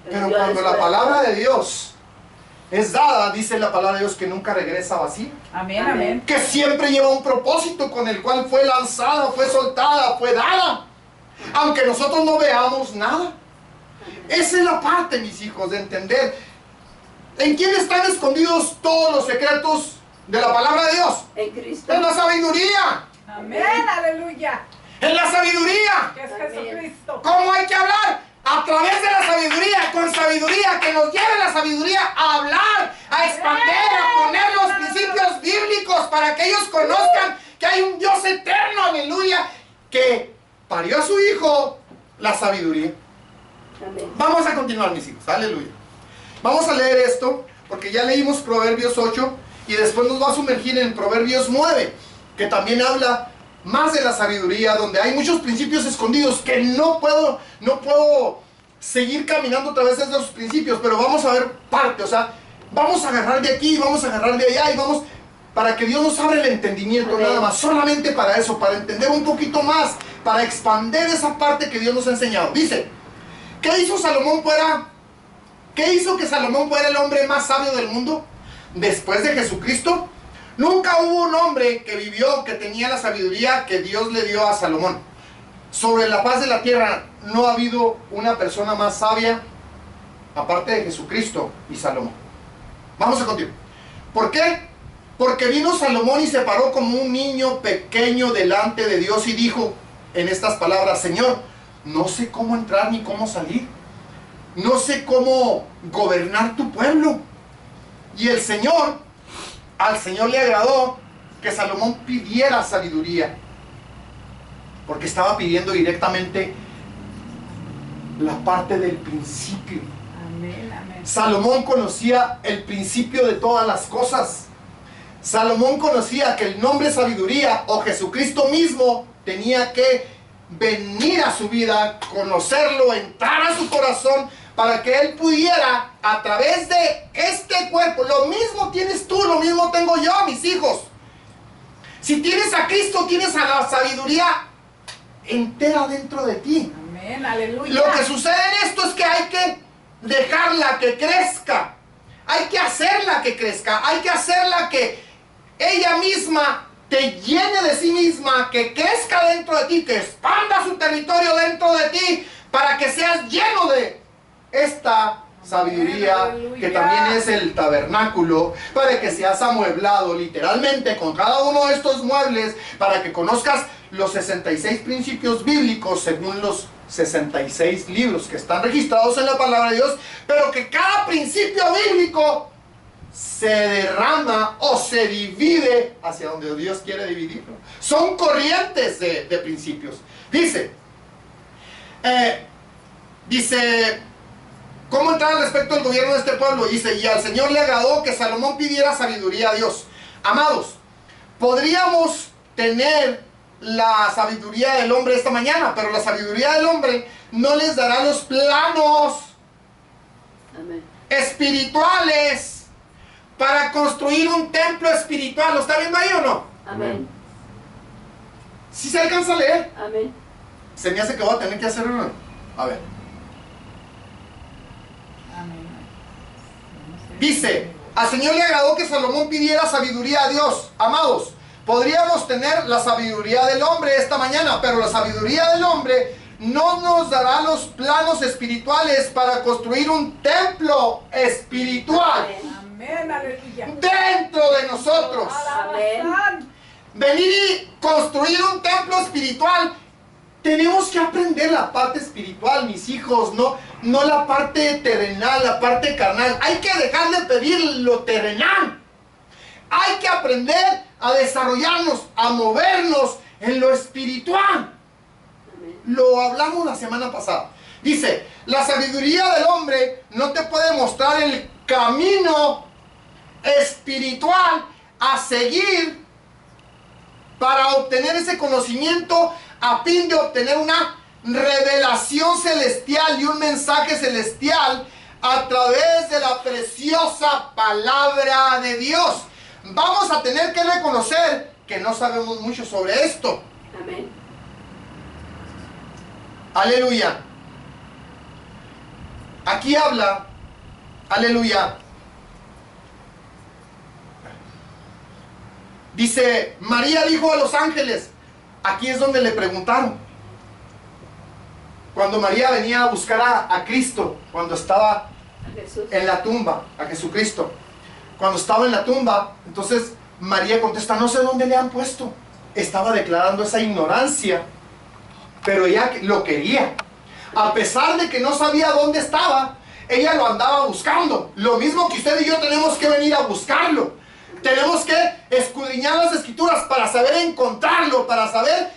S3: Pero
S1: Dios
S3: cuando
S1: es
S3: la
S1: bueno.
S3: palabra de Dios es dada, dice la palabra de Dios que nunca regresa vacía,
S4: Amén,
S1: Amén.
S4: amén.
S3: que siempre lleva un propósito con el cual fue lanzada, fue soltada, fue dada, aunque nosotros no veamos nada. Esa es la parte, mis hijos, de entender en quién están escondidos todos los secretos de la palabra de Dios.
S1: En Cristo.
S3: En la sabiduría,
S4: Amén, aleluya.
S3: en la sabiduría.
S4: Que es
S1: Amén.
S4: Jesucristo.
S3: ¿Cómo hay que hablar? A través de la sabiduría, con sabiduría, que nos lleve la sabiduría a hablar, a expandir, a poner los principios bíblicos para que ellos conozcan que hay un Dios eterno, aleluya, que parió a su Hijo, la sabiduría.
S1: Amén.
S3: Vamos a continuar, mis hijos, aleluya. Vamos a leer esto, porque ya leímos Proverbios 8, y después nos va a sumergir en Proverbios 9, que también habla más de la sabiduría, donde hay muchos principios escondidos que no puedo seguir caminando a través de esos principios, pero vamos a ver parte, o sea, vamos a agarrar de aquí, vamos a agarrar de allá, y vamos, para que Dios nos abra el entendimiento,
S1: Amén.
S3: nada más, solamente para eso, para entender un poquito más, para expandir esa parte que Dios nos ha enseñado. Dice, ¿qué hizo que Salomón fuera el hombre más sabio del mundo? Después de Jesucristo, nunca hubo un hombre que vivió, que tenía la sabiduría que Dios le dio a Salomón. Sobre la faz de la tierra no ha habido una persona más sabia, aparte de Jesucristo y Salomón. Vamos a continuar. ¿Por qué? Porque vino Salomón y se paró como un niño pequeño delante de Dios y dijo en estas palabras: Señor, no sé cómo entrar ni cómo salir. No sé cómo gobernar tu pueblo. Y al Señor le agradó que Salomón pidiera sabiduría, porque estaba pidiendo directamente la parte del principio.
S4: Amén, amén.
S3: Salomón conocía el principio de todas las cosas. Salomón conocía que el nombre sabiduría, o Jesucristo mismo, tenía que venir a su vida, conocerlo, entrar a su corazón, para que él pudiera, a través de este cuerpo, lo mismo tienes tú, lo mismo tengo yo, mis hijos. Si tienes a Cristo, tienes a la sabiduría entera dentro de ti.
S4: Amén, aleluya.
S3: Lo que sucede en esto es que hay que dejarla que crezca. Hay que hacerla que crezca. Hay que hacerla que ella misma te llene de sí misma, que crezca dentro de ti, que expanda su territorio dentro de ti, para que seas lleno de esta sabiduría,
S4: Aleluya.
S3: que también es el tabernáculo, para que seas amueblado literalmente con cada uno de estos muebles, para que conozcas los 66 principios bíblicos según los 66 libros que están registrados en la palabra de Dios, pero que cada principio bíblico se derrama o se divide hacia donde Dios quiere dividirlo. Son corrientes de principios. Dice, ¿cómo entrar respecto al gobierno de este pueblo? Dice, y al Señor le agradó que Salomón pidiera sabiduría a Dios. Amados, podríamos tener la sabiduría del hombre esta mañana, pero la sabiduría del hombre no les dará los planos
S1: Amén.
S3: espirituales para construir un templo espiritual. ¿Lo está viendo ahí o no?
S1: Amén.
S3: ¿Sí se alcanza a leer?
S1: Amén.
S3: Se me hace que voy a tener que hacer uno. A ver.
S4: Amén.
S3: Dice, al Señor le agradó que Salomón pidiera sabiduría a Dios. Amados, podríamos tener la sabiduría del hombre esta mañana, pero la sabiduría del hombre no nos dará los planos espirituales para construir un templo espiritual
S4: Amén, aleluya.
S3: dentro de nosotros.
S4: Amén.
S3: Venir y construir un templo espiritual. Tenemos que aprender la parte espiritual, mis hijos, no la parte terrenal, la parte carnal. Hay que dejar de pedir lo terrenal. Hay que aprender a desarrollarnos, a movernos en lo espiritual. Lo hablamos la semana pasada. Dice, la sabiduría del hombre no te puede mostrar el camino espiritual a seguir para obtener ese conocimiento a fin de obtener una revelación celestial y un mensaje celestial a través de la preciosa palabra de Dios. Vamos a tener que reconocer que no sabemos mucho sobre esto.
S1: Amén.
S3: Aleluya. Aquí habla, aleluya. Dice, María dijo a los ángeles, aquí es donde le preguntaron. Cuando María venía a buscar a Cristo, cuando estaba
S1: A Jesús.
S3: en la tumba, a Jesucristo. Cuando estaba en la tumba, entonces María contesta, no sé dónde le han puesto. Estaba declarando esa ignorancia, pero ella lo quería. A pesar de que no sabía dónde estaba, ella lo andaba buscando. Lo mismo que usted y yo tenemos que venir a buscarlo. Tenemos que escudriñar las escrituras para saber encontrarlo, para saber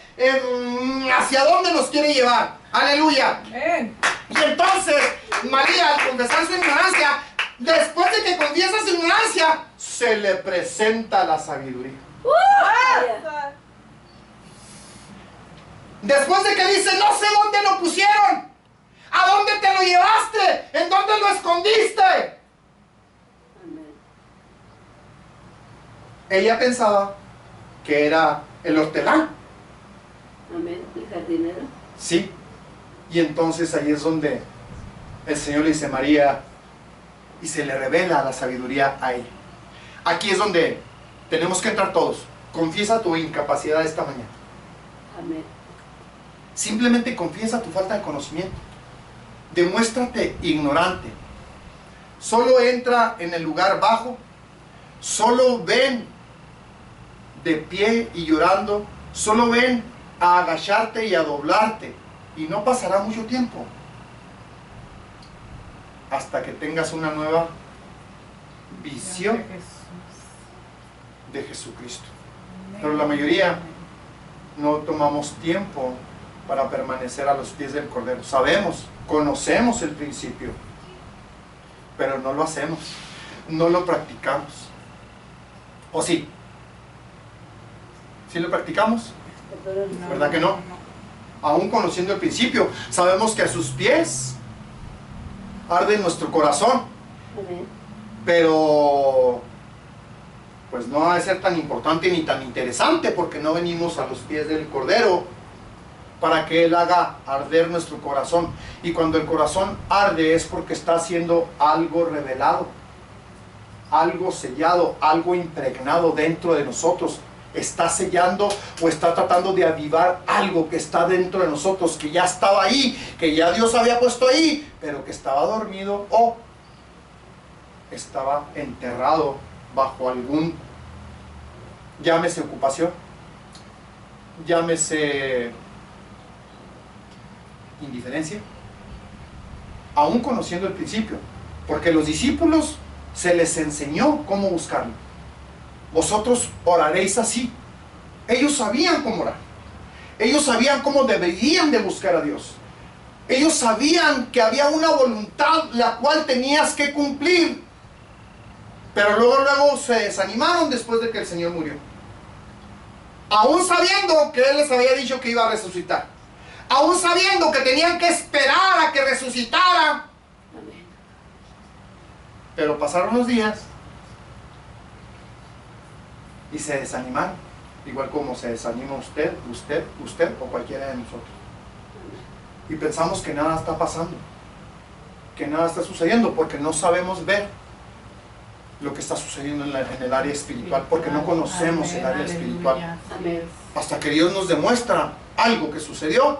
S3: hacia dónde nos quiere llevar. Aleluya.
S4: Amén.
S3: Y entonces María, al confesar su ignorancia, después de que confiesa su ignorancia, se le presenta la sabiduría. Después de que dice, no sé dónde lo pusieron, ¿a dónde te lo llevaste? ¿En dónde lo escondiste?
S1: Amén.
S3: Ella pensaba que era el hortelano.
S1: Amén. El jardinero.
S3: Sí. Y entonces ahí es donde el Señor le dice, María, y se le revela la sabiduría a ella. Aquí es donde tenemos que entrar todos. Confiesa tu incapacidad esta mañana.
S1: Amén.
S3: Simplemente confiesa tu falta de conocimiento. Demuéstrate ignorante. Solo entra en el lugar bajo. Solo ven de pie y llorando. Solo ven a agacharte y a doblarte. Y no pasará mucho tiempo hasta que tengas una nueva visión de Jesucristo. Pero la mayoría no tomamos tiempo para permanecer a los pies del Cordero. Sabemos, conocemos el principio, pero no lo hacemos, no lo practicamos. ¿O sí? ¿Sí lo practicamos? ¿Verdad que no? Aún conociendo el principio, sabemos que a sus pies arde nuestro corazón.
S1: Amén.
S3: Pero pues no ha de ser tan importante ni tan interesante, porque no venimos a los pies del Cordero para que Él haga arder nuestro corazón. Y cuando el corazón arde es porque está haciendo algo revelado, algo sellado, algo impregnado dentro de nosotros. Está sellando o está tratando de avivar algo que está dentro de nosotros, que ya estaba ahí, que ya Dios había puesto ahí, pero que estaba dormido o estaba enterrado bajo algún, llámese ocupación, llámese indiferencia, aún conociendo el principio, porque los discípulos se les enseñó cómo buscarlo. Vosotros oraréis así. Ellos sabían cómo orar. Ellos sabían cómo deberían de buscar a Dios. Ellos sabían que había una voluntad la cual tenías que cumplir. Pero luego se desanimaron después de que el Señor murió. Aún sabiendo que Él les había dicho que iba a resucitar. Aún sabiendo que tenían que esperar a que resucitara.
S1: Amén.
S3: Pero pasaron los días y se desanimaron, igual como se desanima usted o cualquiera de nosotros. Y pensamos que nada está pasando, que nada está sucediendo, porque no sabemos ver lo que está sucediendo en el área espiritual, porque no conocemos el área espiritual.
S1: Amén.
S3: Hasta que Dios nos demuestra algo que sucedió,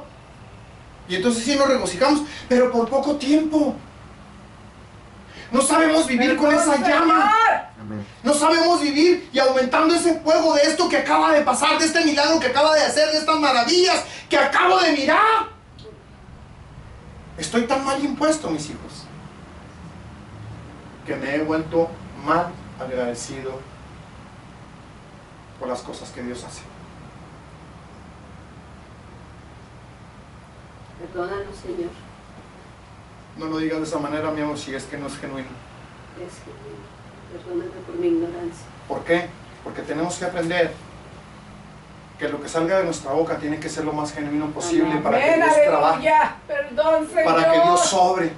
S3: y entonces sí nos regocijamos, pero por poco tiempo. No sabemos vivir con esa llama.
S2: Amén.
S3: No sabemos vivir y aumentando ese fuego de esto que acaba de pasar, de este milagro que acaba de hacer, de estas maravillas que acabo de mirar. Estoy tan mal impuesto, mis hijos, que me he vuelto mal agradecido por las cosas que Dios hace.
S1: Perdónanos, Señor.
S3: No lo digas de esa manera, mi amor, si es que no es genuino.
S1: Es que perdóname por mi ignorancia.
S3: ¿Por qué? Porque tenemos que aprender que lo que salga de nuestra boca tiene que ser lo más genuino posible.
S1: Amén.
S3: Para que
S4: Amén,
S3: Dios trabaje,
S4: aleluya. Perdón, Señor.
S3: para que Dios sobre,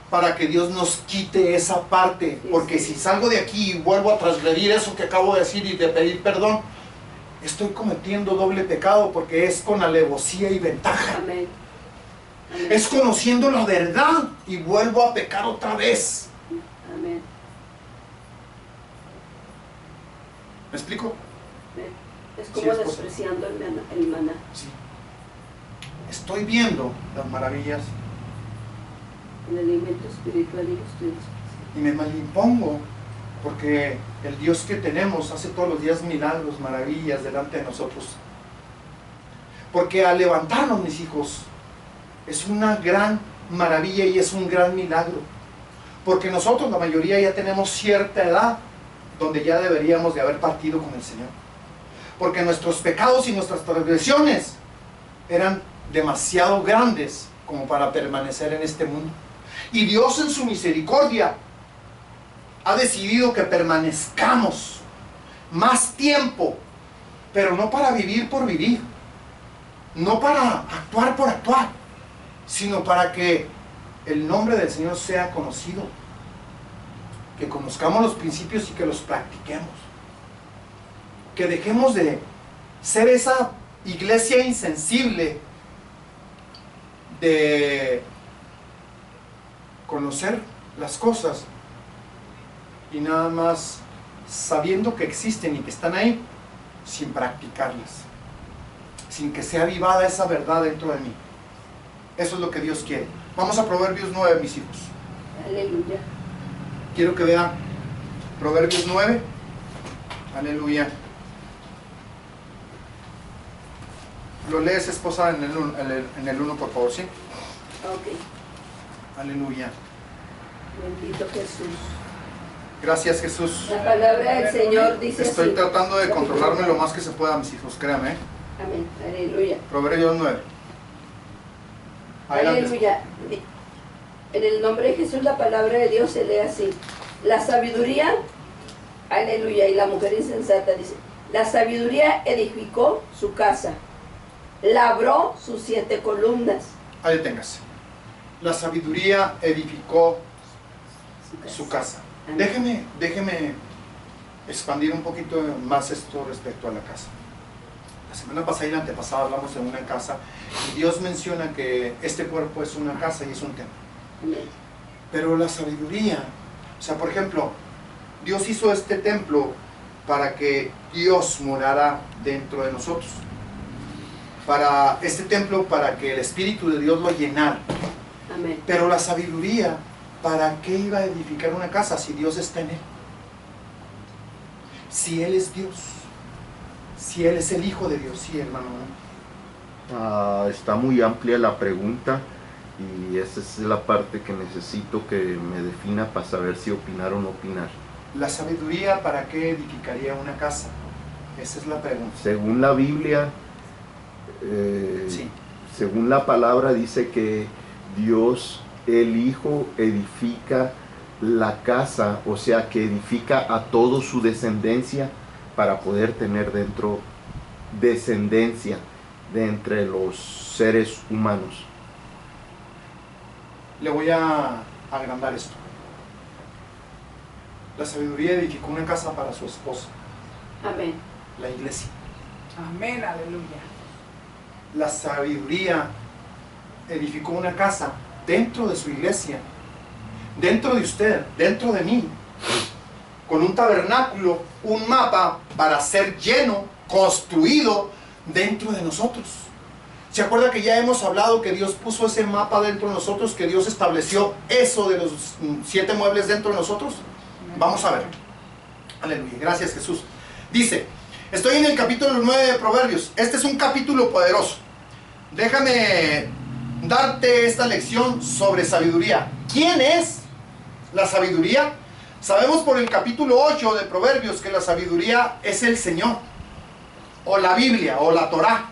S3: para que Dios nos quite esa parte.
S1: Sí,
S3: Porque
S1: sí.
S3: si salgo de aquí y vuelvo a transgredir eso que acabo de decir y de pedir perdón, estoy cometiendo doble pecado, porque es con alevosía y ventaja.
S1: Amén. Amén.
S3: Es conociendo la verdad y vuelvo a pecar otra vez.
S1: Amén.
S3: ¿Me explico?
S1: Es como
S3: Sí, es posible.
S1: despreciando el maná.
S3: Sí. Estoy viendo las maravillas
S1: El alimento espiritual y lo estoy despreciando.
S3: y me malimpongo, porque el Dios que tenemos hace todos los días milagros, maravillas delante de nosotros. Porque al levantarnos, mis hijos, es una gran maravilla y es un gran milagro. Porque nosotros, la mayoría, ya tenemos cierta edad donde ya deberíamos de haber partido con el Señor. Porque nuestros pecados y nuestras transgresiones eran demasiado grandes como para permanecer en este mundo. Y Dios, en su misericordia, ha decidido que permanezcamos más tiempo, pero no para vivir por vivir, no para actuar por actuar, sino para que el nombre del Señor sea conocido, que conozcamos los principios y que los practiquemos, que dejemos de ser esa iglesia insensible de conocer las cosas y nada más sabiendo que existen y que están ahí, sin practicarlas, sin que sea avivada esa verdad dentro de mí. Eso es lo que Dios quiere. Vamos a Proverbios 9, mis hijos.
S1: Aleluya.
S3: Quiero que vean Proverbios 9. Aleluya. Lo lees, esposa, en el 1, por favor, ¿sí?
S1: Ok.
S3: Aleluya.
S1: Bendito Jesús.
S3: Gracias, Jesús.
S1: La palabra del Señor dice
S3: Estoy
S1: así.
S3: tratando de controlarme lo más que se pueda, mis hijos, créame.
S1: Amén. Aleluya.
S3: Proverbios 9. Adelante.
S1: Aleluya. En el nombre de Jesús la palabra de Dios se lee así. La sabiduría, aleluya, y la mujer insensata dice, la sabiduría edificó su casa, labró sus 7 columnas.
S3: Ahí deténgase. La sabiduría edificó su casa.
S1: Amén.
S3: Déjeme expandir un poquito más esto respecto a la casa. La semana pasada y la antepasada hablamos de una casa y Dios menciona que este cuerpo es una casa y es un templo.
S1: Amén.
S3: Pero la sabiduría, o sea, por ejemplo, Dios hizo este templo para que Dios morara dentro de nosotros. Para este templo, para que el Espíritu de Dios lo llenara.
S1: Amén.
S3: Pero la sabiduría, ¿para qué iba a edificar una casa si Dios está en él? Si Él es Dios, si Él es el Hijo de Dios, sí, hermano.
S2: Está muy amplia la pregunta y esa es la parte que necesito que me defina para saber si opinar o no opinar.
S3: La sabiduría, ¿para qué edificaría una casa? Esa es la pregunta.
S2: Según la Biblia,
S3: Sí.
S2: según la palabra dice que Dios, el Hijo, edifica la casa, o sea que edifica a toda su descendencia para poder tener dentro descendencia de entre los seres humanos.
S3: Le voy a agrandar esto. La sabiduría edificó una casa para su esposa.
S1: Amén.
S3: la iglesia.
S4: Amén, aleluya.
S3: La sabiduría edificó una casa dentro de su iglesia, dentro de usted, dentro de mí, con un tabernáculo, un mapa para ser lleno, construido dentro de nosotros. ¿Se acuerda que ya hemos hablado que Dios puso ese mapa dentro de nosotros, que Dios estableció eso de los 7 muebles dentro de nosotros? Vamos a ver. Aleluya, gracias Jesús. Dice, estoy en el capítulo 9 de Proverbios. Este es un capítulo poderoso. Déjame darte esta lección sobre sabiduría. ¿Quién es la sabiduría? Sabemos por el capítulo 8 de Proverbios que la sabiduría es el Señor, o la Biblia, o la Torá.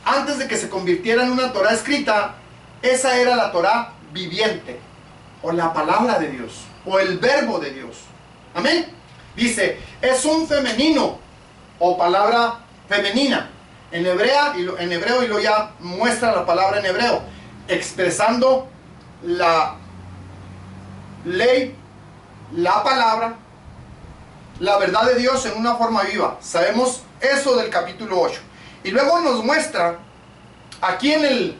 S3: Antes de que se convirtiera en una Torá escrita, esa era la Torá viviente, o la palabra de Dios, o el verbo de Dios. Amén. Dice, es un femenino, o palabra femenina. En hebreo, y lo ya muestra la palabra en hebreo, expresando la ley, la palabra, la verdad de Dios en una forma viva. Sabemos eso del capítulo 8. Y luego nos muestra aquí en el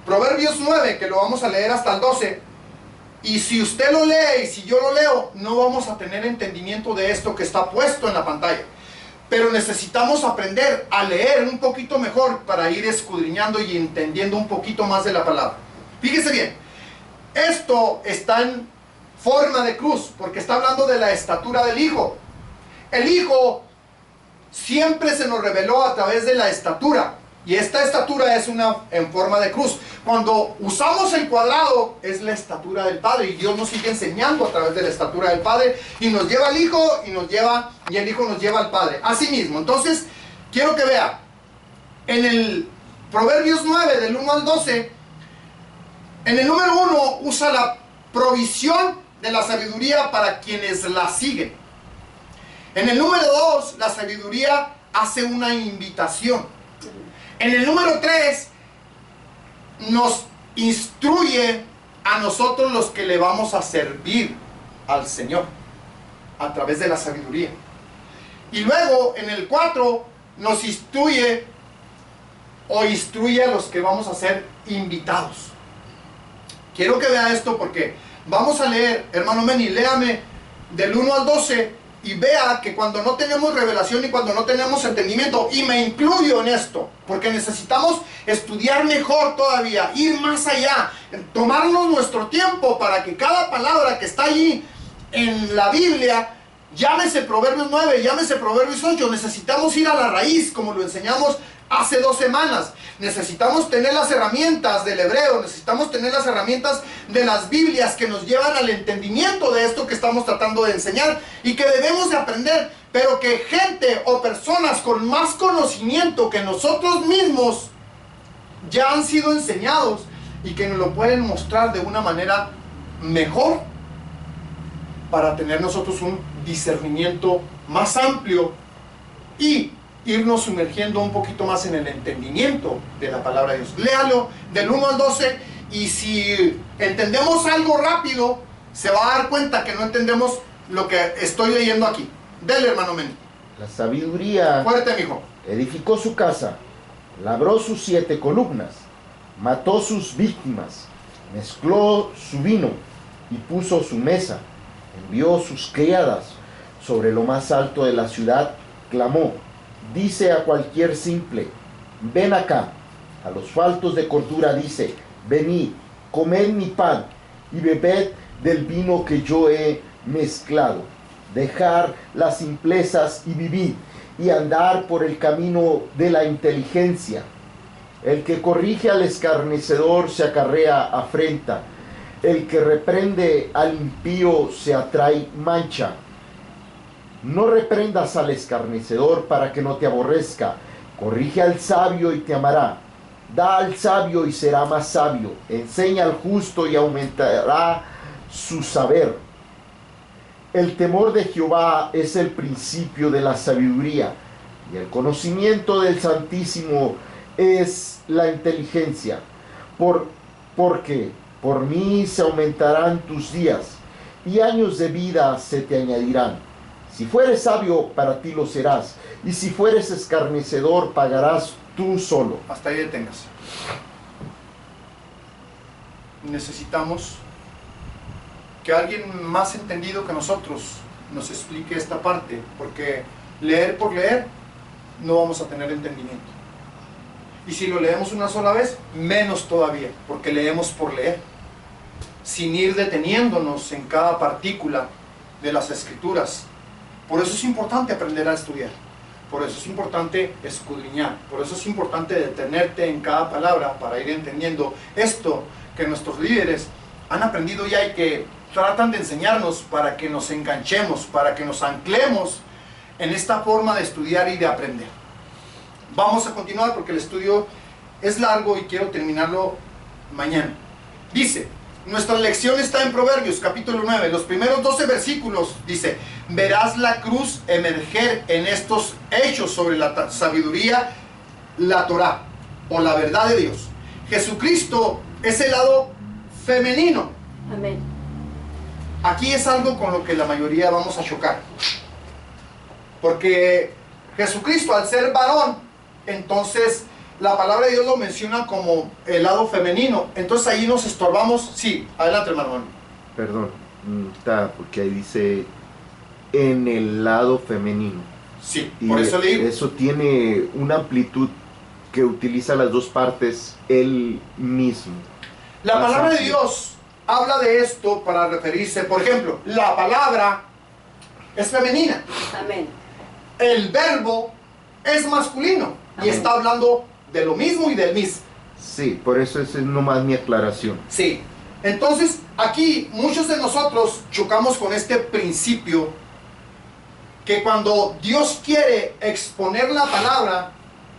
S3: Proverbios 9, que lo vamos a leer hasta el 12. Y si usted lo lee y si yo lo leo, no vamos a tener entendimiento de esto que está puesto en la pantalla. Pero necesitamos aprender a leer un poquito mejor para ir escudriñando y entendiendo un poquito más de la palabra. Fíjese bien, esto está en forma de cruz, porque está hablando de la estatura del Hijo. El Hijo siempre se nos reveló a través de la estatura, y esta estatura es en forma de cruz. Cuando usamos el cuadrado, es la estatura del Padre, y Dios nos sigue enseñando a través de la estatura del Padre, y nos lleva al Hijo, y el Hijo nos lleva al Padre. Así mismo, entonces, quiero que vea, en el Proverbios 9, del 1 al 12, en el número 1, usa la provisión de la sabiduría para quienes la siguen. En el número 2, la sabiduría hace una invitación. En el número 3, nos instruye a nosotros los que le vamos a servir al Señor a través de la sabiduría. Y luego en el 4 nos instruye a los que vamos a ser invitados. Quiero que vea esto porque vamos a leer, hermano Meni, léame del 1 al 12 y vea que cuando no tenemos revelación y cuando no tenemos entendimiento, y me incluyo en esto, porque necesitamos estudiar mejor todavía, ir más allá, tomarnos nuestro tiempo para que cada palabra que está allí en la Biblia, llámese Proverbios 9, llámese Proverbios 8, necesitamos ir a la raíz, como lo enseñamos hace 2 semanas. Necesitamos tener las herramientas del hebreo, necesitamos tener las herramientas de las Biblias que nos llevan al entendimiento de esto que estamos tratando de enseñar y que debemos de aprender, pero que gente o personas con más conocimiento que nosotros mismos ya han sido enseñados y que nos lo pueden mostrar de una manera mejor para tener nosotros un discernimiento más amplio y irnos sumergiendo un poquito más en el entendimiento de la palabra de Dios. Léalo del 1 al 12 y si entendemos algo rápido, se va a dar cuenta que no entendemos lo que estoy leyendo aquí. Dele, hermano Meni.
S5: La sabiduría
S3: Fuerte, mijo.
S5: edificó su casa, labró sus 7 columnas, mató sus víctimas, mezcló su vino y puso su mesa, envió sus criadas sobre lo más alto de la ciudad, clamó. Dice a cualquier simple, ven acá. A los faltos de cordura dice, venid, comed mi pan y bebed del vino que yo he mezclado. Dejar las simplezas y vivid y andar por el camino de la inteligencia. El que corrige al escarnecedor se acarrea afrenta. El que reprende al impío se atrae mancha. No reprendas al escarnecedor para que no te aborrezca. Corrige al sabio y te amará. Da al sabio y será más sabio. Enseña al justo y aumentará su saber. El temor de Jehová es el principio de la sabiduría, y el conocimiento del Santísimo es la inteligencia. Porque por mí se aumentarán tus días, y años de vida se te añadirán. Si fueres sabio, para ti lo serás. Y si fueres escarnecedor, pagarás tú solo.
S3: Hasta ahí deténgase. Necesitamos que alguien más entendido que nosotros nos explique esta parte, porque leer por leer no vamos a tener entendimiento. Y si lo leemos una sola vez, menos todavía, porque leemos por leer, sin ir deteniéndonos en cada partícula de las escrituras. Por eso es importante aprender a estudiar, por eso es importante escudriñar, por eso es importante detenerte en cada palabra para ir entendiendo esto que nuestros líderes han aprendido ya y que tratan de enseñarnos para que nos enganchemos, para que nos anclemos en esta forma de estudiar y de aprender. Vamos a continuar porque el estudio es largo y quiero terminarlo mañana. Dice, nuestra lección está en Proverbios capítulo 9, los primeros 12 versículos. Dice, verás la cruz emerger en estos hechos sobre la sabiduría, la Torá o la verdad de Dios. Jesucristo es el lado femenino.
S1: Amén.
S3: Aquí es algo con lo que la mayoría vamos a chocar, porque Jesucristo, al ser varón, entonces la palabra de Dios lo menciona como el lado femenino. Entonces ahí nos estorbamos. Sí, adelante, hermano.
S2: Perdón, porque ahí dice en el lado femenino.
S3: Sí,
S2: Y
S3: por eso le digo.
S2: eso tiene una amplitud que utiliza las dos partes él mismo.
S3: La
S2: Más
S3: palabra de
S2: amplio.
S3: Dios habla de esto para referirse, por ejemplo, la palabra es femenina,
S1: Amén.
S3: el verbo es masculino y
S1: Amén.
S3: está hablando de lo mismo y del mismo.
S2: Sí, por eso esa es nomás mi aclaración.
S3: Sí, entonces aquí muchos de nosotros chocamos con este principio que cuando Dios quiere exponer la palabra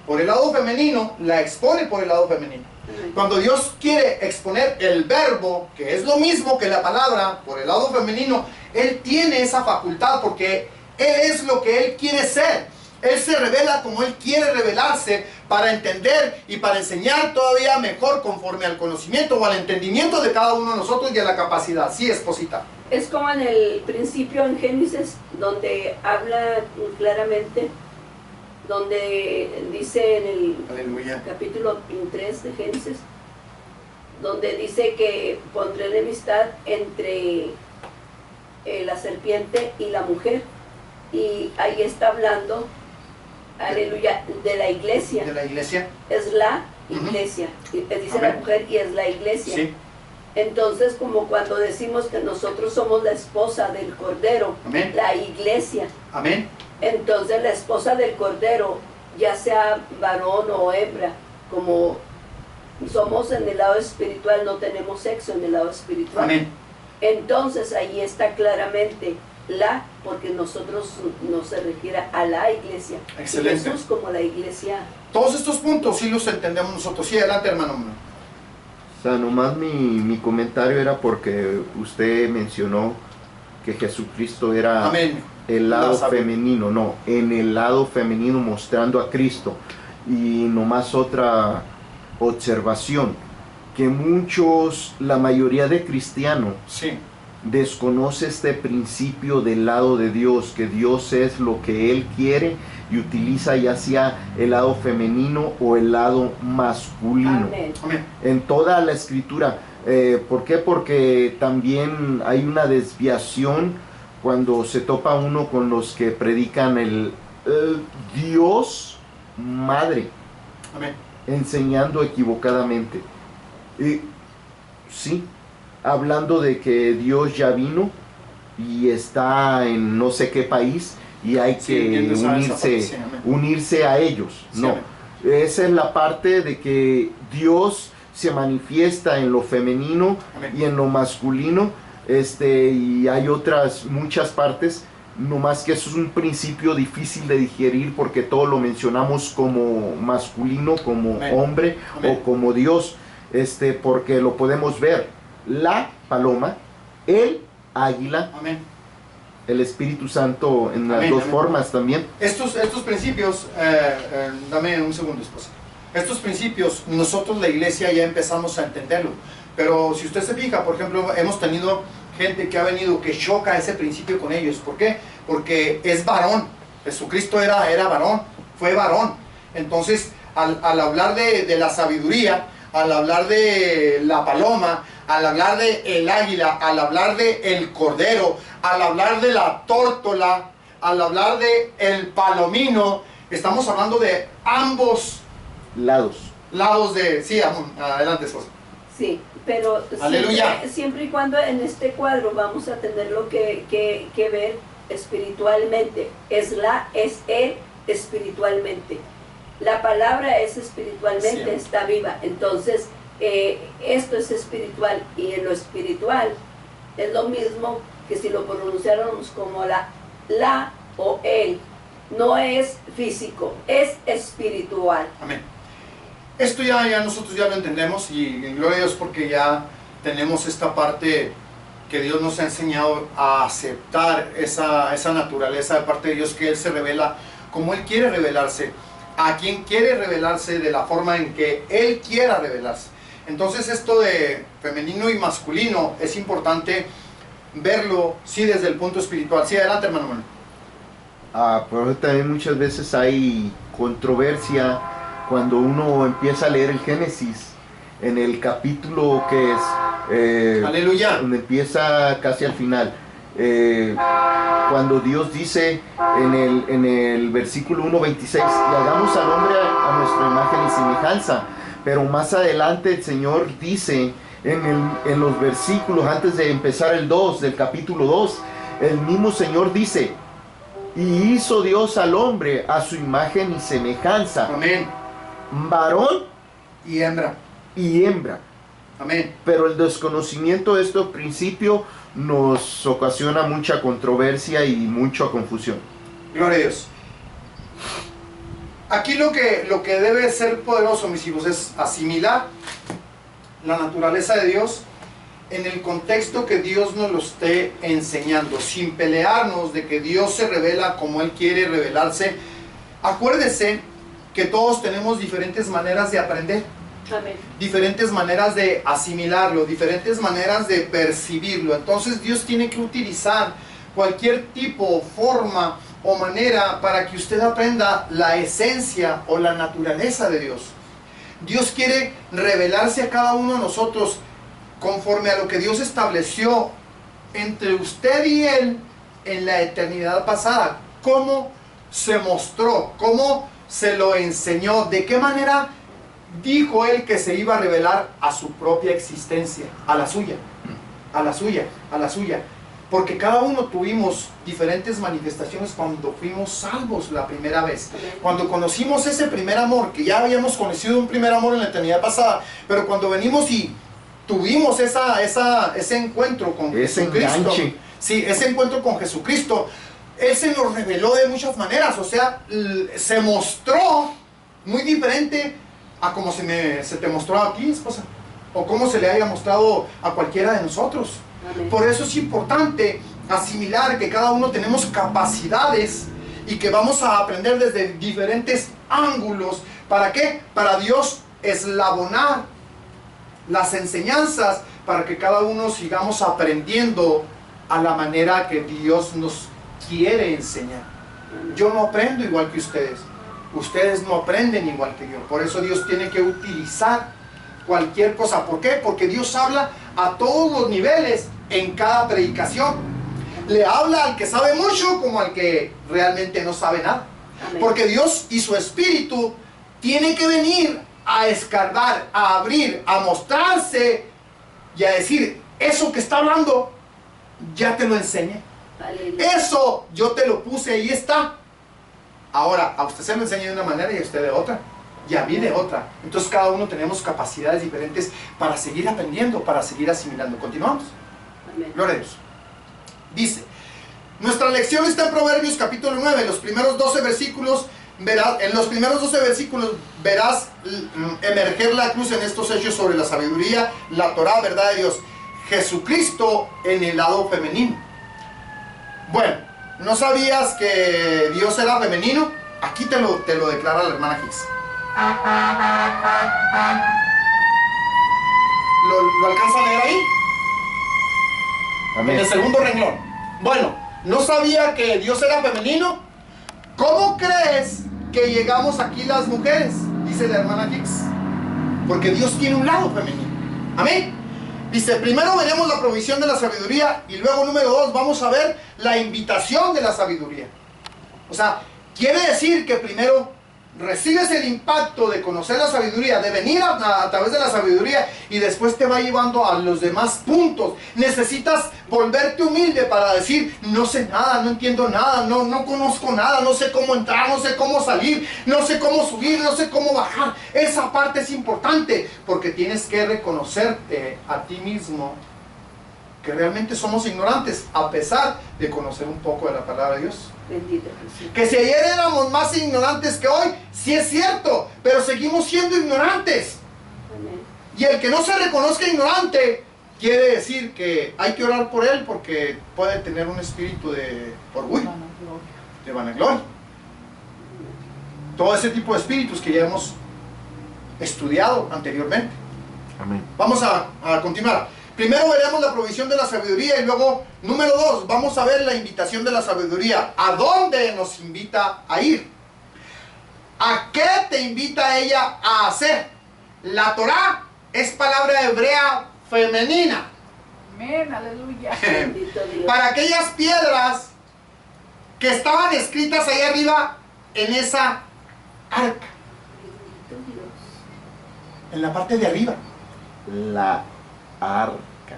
S3: por el lado femenino, la expone por el lado femenino.
S1: Amén.
S3: Cuando Dios quiere exponer el verbo, que es lo mismo que la palabra, por el lado femenino, Él tiene esa facultad porque Él es lo que Él quiere ser. Él se revela como Él quiere revelarse para entender y para enseñar todavía mejor conforme al conocimiento o al entendimiento de cada uno de nosotros y a la capacidad. Sí, esposita.
S1: Es como en el principio en Génesis, donde habla claramente, donde dice en el
S3: Aleluya.
S1: capítulo 3 de Génesis, donde dice que pondré enemistad entre la serpiente y la mujer, y ahí está hablando, aleluya, de la iglesia.
S3: De la iglesia.
S1: Es la
S3: Ujú.
S1: iglesia. Dice
S3: Amén.
S1: la mujer y es la iglesia.
S3: Sí.
S1: Entonces, como cuando decimos que nosotros somos la esposa del Cordero,
S3: Amén.
S1: la iglesia,
S3: Amén.
S1: entonces la esposa del Cordero, ya sea varón o hembra, como somos en el lado espiritual, no tenemos sexo en el lado espiritual.
S3: Amén.
S1: Entonces ahí está claramente la, porque nosotros no se refiere a la iglesia.
S3: Excelente.
S1: Y Jesús como la iglesia.
S3: Todos estos puntos sí los entendemos nosotros. Sí, adelante, hermano.
S2: O sea, nomás mi comentario era porque usted mencionó que Jesucristo era
S3: Amén.
S2: el lado
S3: La sabiduría.
S2: femenino, no, en el lado femenino mostrando a Cristo. Y nomás otra observación, que la mayoría de cristianos
S3: Sí.
S2: desconoce este principio del lado de Dios, que Dios es lo que Él quiere y utiliza ya sea el lado femenino o el lado masculino.
S1: Amén.
S3: Amén.
S2: En toda la escritura. ¿Por qué? Porque también hay una desviación cuando se topa uno con los que predican el Dios Madre,
S3: Amén.
S2: enseñando equivocadamente. Sí, hablando de que Dios ya vino y está en no sé qué país y hay
S3: Sí,
S2: que
S3: entiendo esa parte, sí, amén.
S2: unirse a ellos.
S3: Sí,
S2: No,
S3: amén.
S2: esa es la parte de que Dios se manifiesta en lo femenino
S3: Amén.
S2: y en lo masculino, y hay otras muchas partes, nomás que eso es un principio difícil de digerir porque todo lo mencionamos como masculino, como
S3: Amén.
S2: hombre
S3: Amén.
S2: o como Dios, porque lo podemos ver, la paloma, el águila,
S3: Amén.
S2: el Espíritu Santo en las
S3: Amén,
S2: dos
S3: amén.
S2: formas también.
S3: Estos principios, dame un segundo, esposa. Estos principios, nosotros la iglesia ya empezamos a entenderlo. Pero si usted se fija, por ejemplo, hemos tenido gente que ha venido que choca ese principio con ellos. ¿Por qué? porque es varón. Jesucristo era varón, fue varón. Entonces, al hablar de la sabiduría, al hablar de la paloma, al hablar de el águila, al hablar de el cordero, al hablar de la tórtola, al hablar de el palomino, estamos hablando de ambos lados de... Sí, adelante, esposa.
S1: Sí, pero
S3: Aleluya.
S1: siempre y cuando en este cuadro vamos a tener lo que ver espiritualmente. Es él espiritualmente. La palabra es espiritualmente,
S3: Siempre.
S1: está viva. Entonces, esto es espiritual, y en lo espiritual es lo mismo que si lo pronunciáramos como la o el. No es físico, es espiritual.
S3: Amén. Esto ya nosotros ya lo entendemos, y gloria a Dios porque ya tenemos esta parte que Dios nos ha enseñado a aceptar esa naturaleza de parte de Dios, que Él se revela como Él quiere revelarse, a quien quiere revelarse de la forma en que Él quiera revelarse. Entonces esto de femenino y masculino es importante verlo, sí, desde el punto espiritual. Sí, adelante, hermano Manuel.
S2: Pero también muchas veces hay controversia cuando uno empieza a leer el Génesis, en el capítulo que es,
S3: Aleluya.
S2: donde empieza casi al final, cuando Dios dice en el versículo 1:26, y hagamos al hombre a nuestra imagen y semejanza. Pero más adelante el Señor dice en los versículos, antes de empezar el 2 del capítulo 2, el mismo Señor dice: y hizo Dios al hombre a su imagen y semejanza,
S3: Amén.
S2: varón
S3: Y hembra.
S2: y hembra.
S3: Amén.
S2: Pero el desconocimiento de este principio nos ocasiona mucha controversia y mucha confusión.
S3: Gloria a Dios. Aquí lo que debe ser poderoso, mis hijos, es asimilar la naturaleza de Dios en el contexto que Dios nos lo esté enseñando, sin pelearnos de que Dios se revela como Él quiere revelarse. Acuérdese que todos tenemos diferentes maneras de aprender,
S1: Amén.
S3: diferentes maneras de asimilarlo, diferentes maneras de percibirlo. Entonces Dios tiene que utilizar cualquier tipo, forma o manera para que usted aprenda la esencia o la naturaleza de Dios. Dios quiere revelarse a cada uno de nosotros conforme a lo que Dios estableció entre usted y Él en la eternidad pasada. Cómo se mostró, cómo se lo enseñó, de qué manera dijo Él que se iba a revelar a su propia existencia, a la suya, a la suya, a la suya. Porque cada uno tuvimos diferentes manifestaciones cuando fuimos salvos la primera vez. Cuando conocimos ese primer amor, que ya habíamos conocido un primer amor en la eternidad pasada, pero cuando venimos y tuvimos ese encuentro con Jesucristo,
S2: enganche.
S3: sí, ese encuentro con Jesucristo, Él se nos reveló de muchas maneras. O sea, se mostró muy diferente a como se te mostró a ti, esposa, o como se le haya mostrado a cualquiera de nosotros.
S1: Amén.
S3: Por eso es importante asimilar que cada uno tenemos capacidades y que vamos a aprender desde diferentes ángulos. ¿Para qué? Para Dios eslabonar las enseñanzas, para que cada uno sigamos aprendiendo a la manera que Dios nos quiere enseñar. Yo no aprendo igual que ustedes. Ustedes no aprenden igual que yo. Por eso Dios tiene que utilizar cualquier cosa. ¿Por qué? Porque Dios habla a todos los niveles en cada predicación. Le habla al que sabe mucho como al que realmente no sabe nada.
S1: Amén.
S3: Porque Dios y su Espíritu tiene que venir a escarbar, a abrir, a mostrarse y a decir: eso que está hablando ya te lo enseñé.
S1: Aleluya.
S3: Eso yo te lo puse, ahí está. Ahora, a usted se lo enseña de una manera y a usted de otra. Y a mí de otra. Entonces cada uno tenemos capacidades diferentes para seguir aprendiendo, para seguir asimilando. Continuamos.
S1: Amén.
S3: Gloria a Dios. Dice, nuestra lección está en Proverbios capítulo 9. En los primeros 12 versículos verás emerger la cruz en estos hechos sobre la sabiduría, la Torá, verdad de Dios. Jesucristo en el lado femenino. Bueno, ¿no sabías que Dios era femenino? Aquí te lo declara la hermana Hicks. ¿Lo alcanza a leer ahí?
S2: Amén.
S3: En el segundo renglón. Bueno, ¿No sabía que Dios era femenino? ¿Cómo crees que llegamos aquí las mujeres? Dice la hermana Hicks. Porque Dios tiene un lado femenino. Amén. Dice, primero veremos la provisión de la sabiduría y luego número 2 vamos a ver la invitación de la sabiduría. O sea, quiere decir que primero recibes el impacto de conocer la sabiduría, de venir a través de la sabiduría y después te va llevando a los demás puntos. Necesitas volverte humilde para decir, no sé nada, no entiendo nada, no conozco nada, no sé cómo entrar, no sé cómo salir, no sé cómo subir, no sé cómo bajar. Esa parte es importante porque tienes que reconocerte a ti mismo que realmente somos ignorantes a pesar de conocer un poco de la palabra de Dios.
S1: Bendito Jesús.
S3: Que si ayer éramos más ignorantes que hoy, sí es cierto, pero seguimos siendo ignorantes.
S1: Amén.
S3: Y el que no se reconozca ignorante, quiere decir que hay que orar por él porque puede tener un espíritu de orgullo, de vanagloria. Todo ese tipo de espíritus que ya hemos estudiado anteriormente.
S2: Amén.
S3: Vamos a continuar. Primero veremos la provisión de la sabiduría y luego, número 2, vamos a ver la invitación de la sabiduría. ¿A dónde nos invita a ir? ¿A qué te invita ella a hacer? La Torá es palabra hebrea femenina.
S4: Amén, aleluya.
S1: Bendito Dios.
S3: Para aquellas piedras que estaban escritas ahí arriba en esa arca,
S1: Bendito Dios.
S3: en la parte de arriba.
S2: La arca.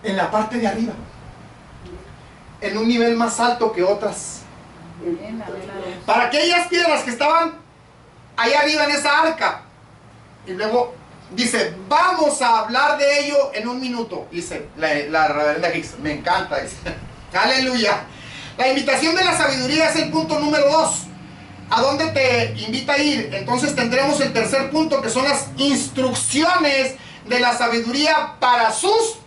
S3: En la parte de arriba. En un nivel más alto que otras.
S4: Amén, aleluya.
S3: Para aquellas piedras que estaban ahí arriba en esa arca. Y luego dice, vamos a hablar de ello en un minuto. Dice la reverenda Hicks. Me encanta. Dice. Aleluya. La invitación de la sabiduría es el punto número 2. ¿A dónde te invita a ir? Entonces tendremos el tercer punto, que son las instrucciones de la sabiduría para sus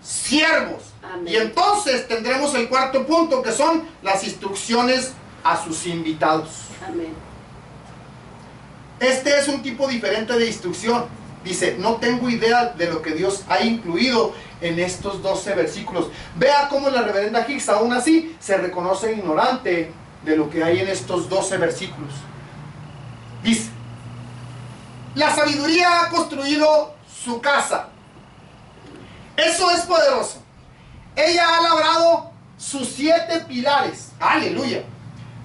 S3: siervos.
S1: Amén.
S3: Y entonces tendremos el cuarto punto, que son las instrucciones a sus invitados.
S1: Amén.
S3: Este es un tipo diferente de instrucción. Dice, no tengo idea de lo que Dios ha incluido en estos 12 versículos. Vea cómo la reverenda Hicks aún así se reconoce ignorante de lo que hay en estos 12 versículos. Dice, la sabiduría ha construido su casa. Eso es poderoso. Ella ha labrado sus 7 pilares. Aleluya.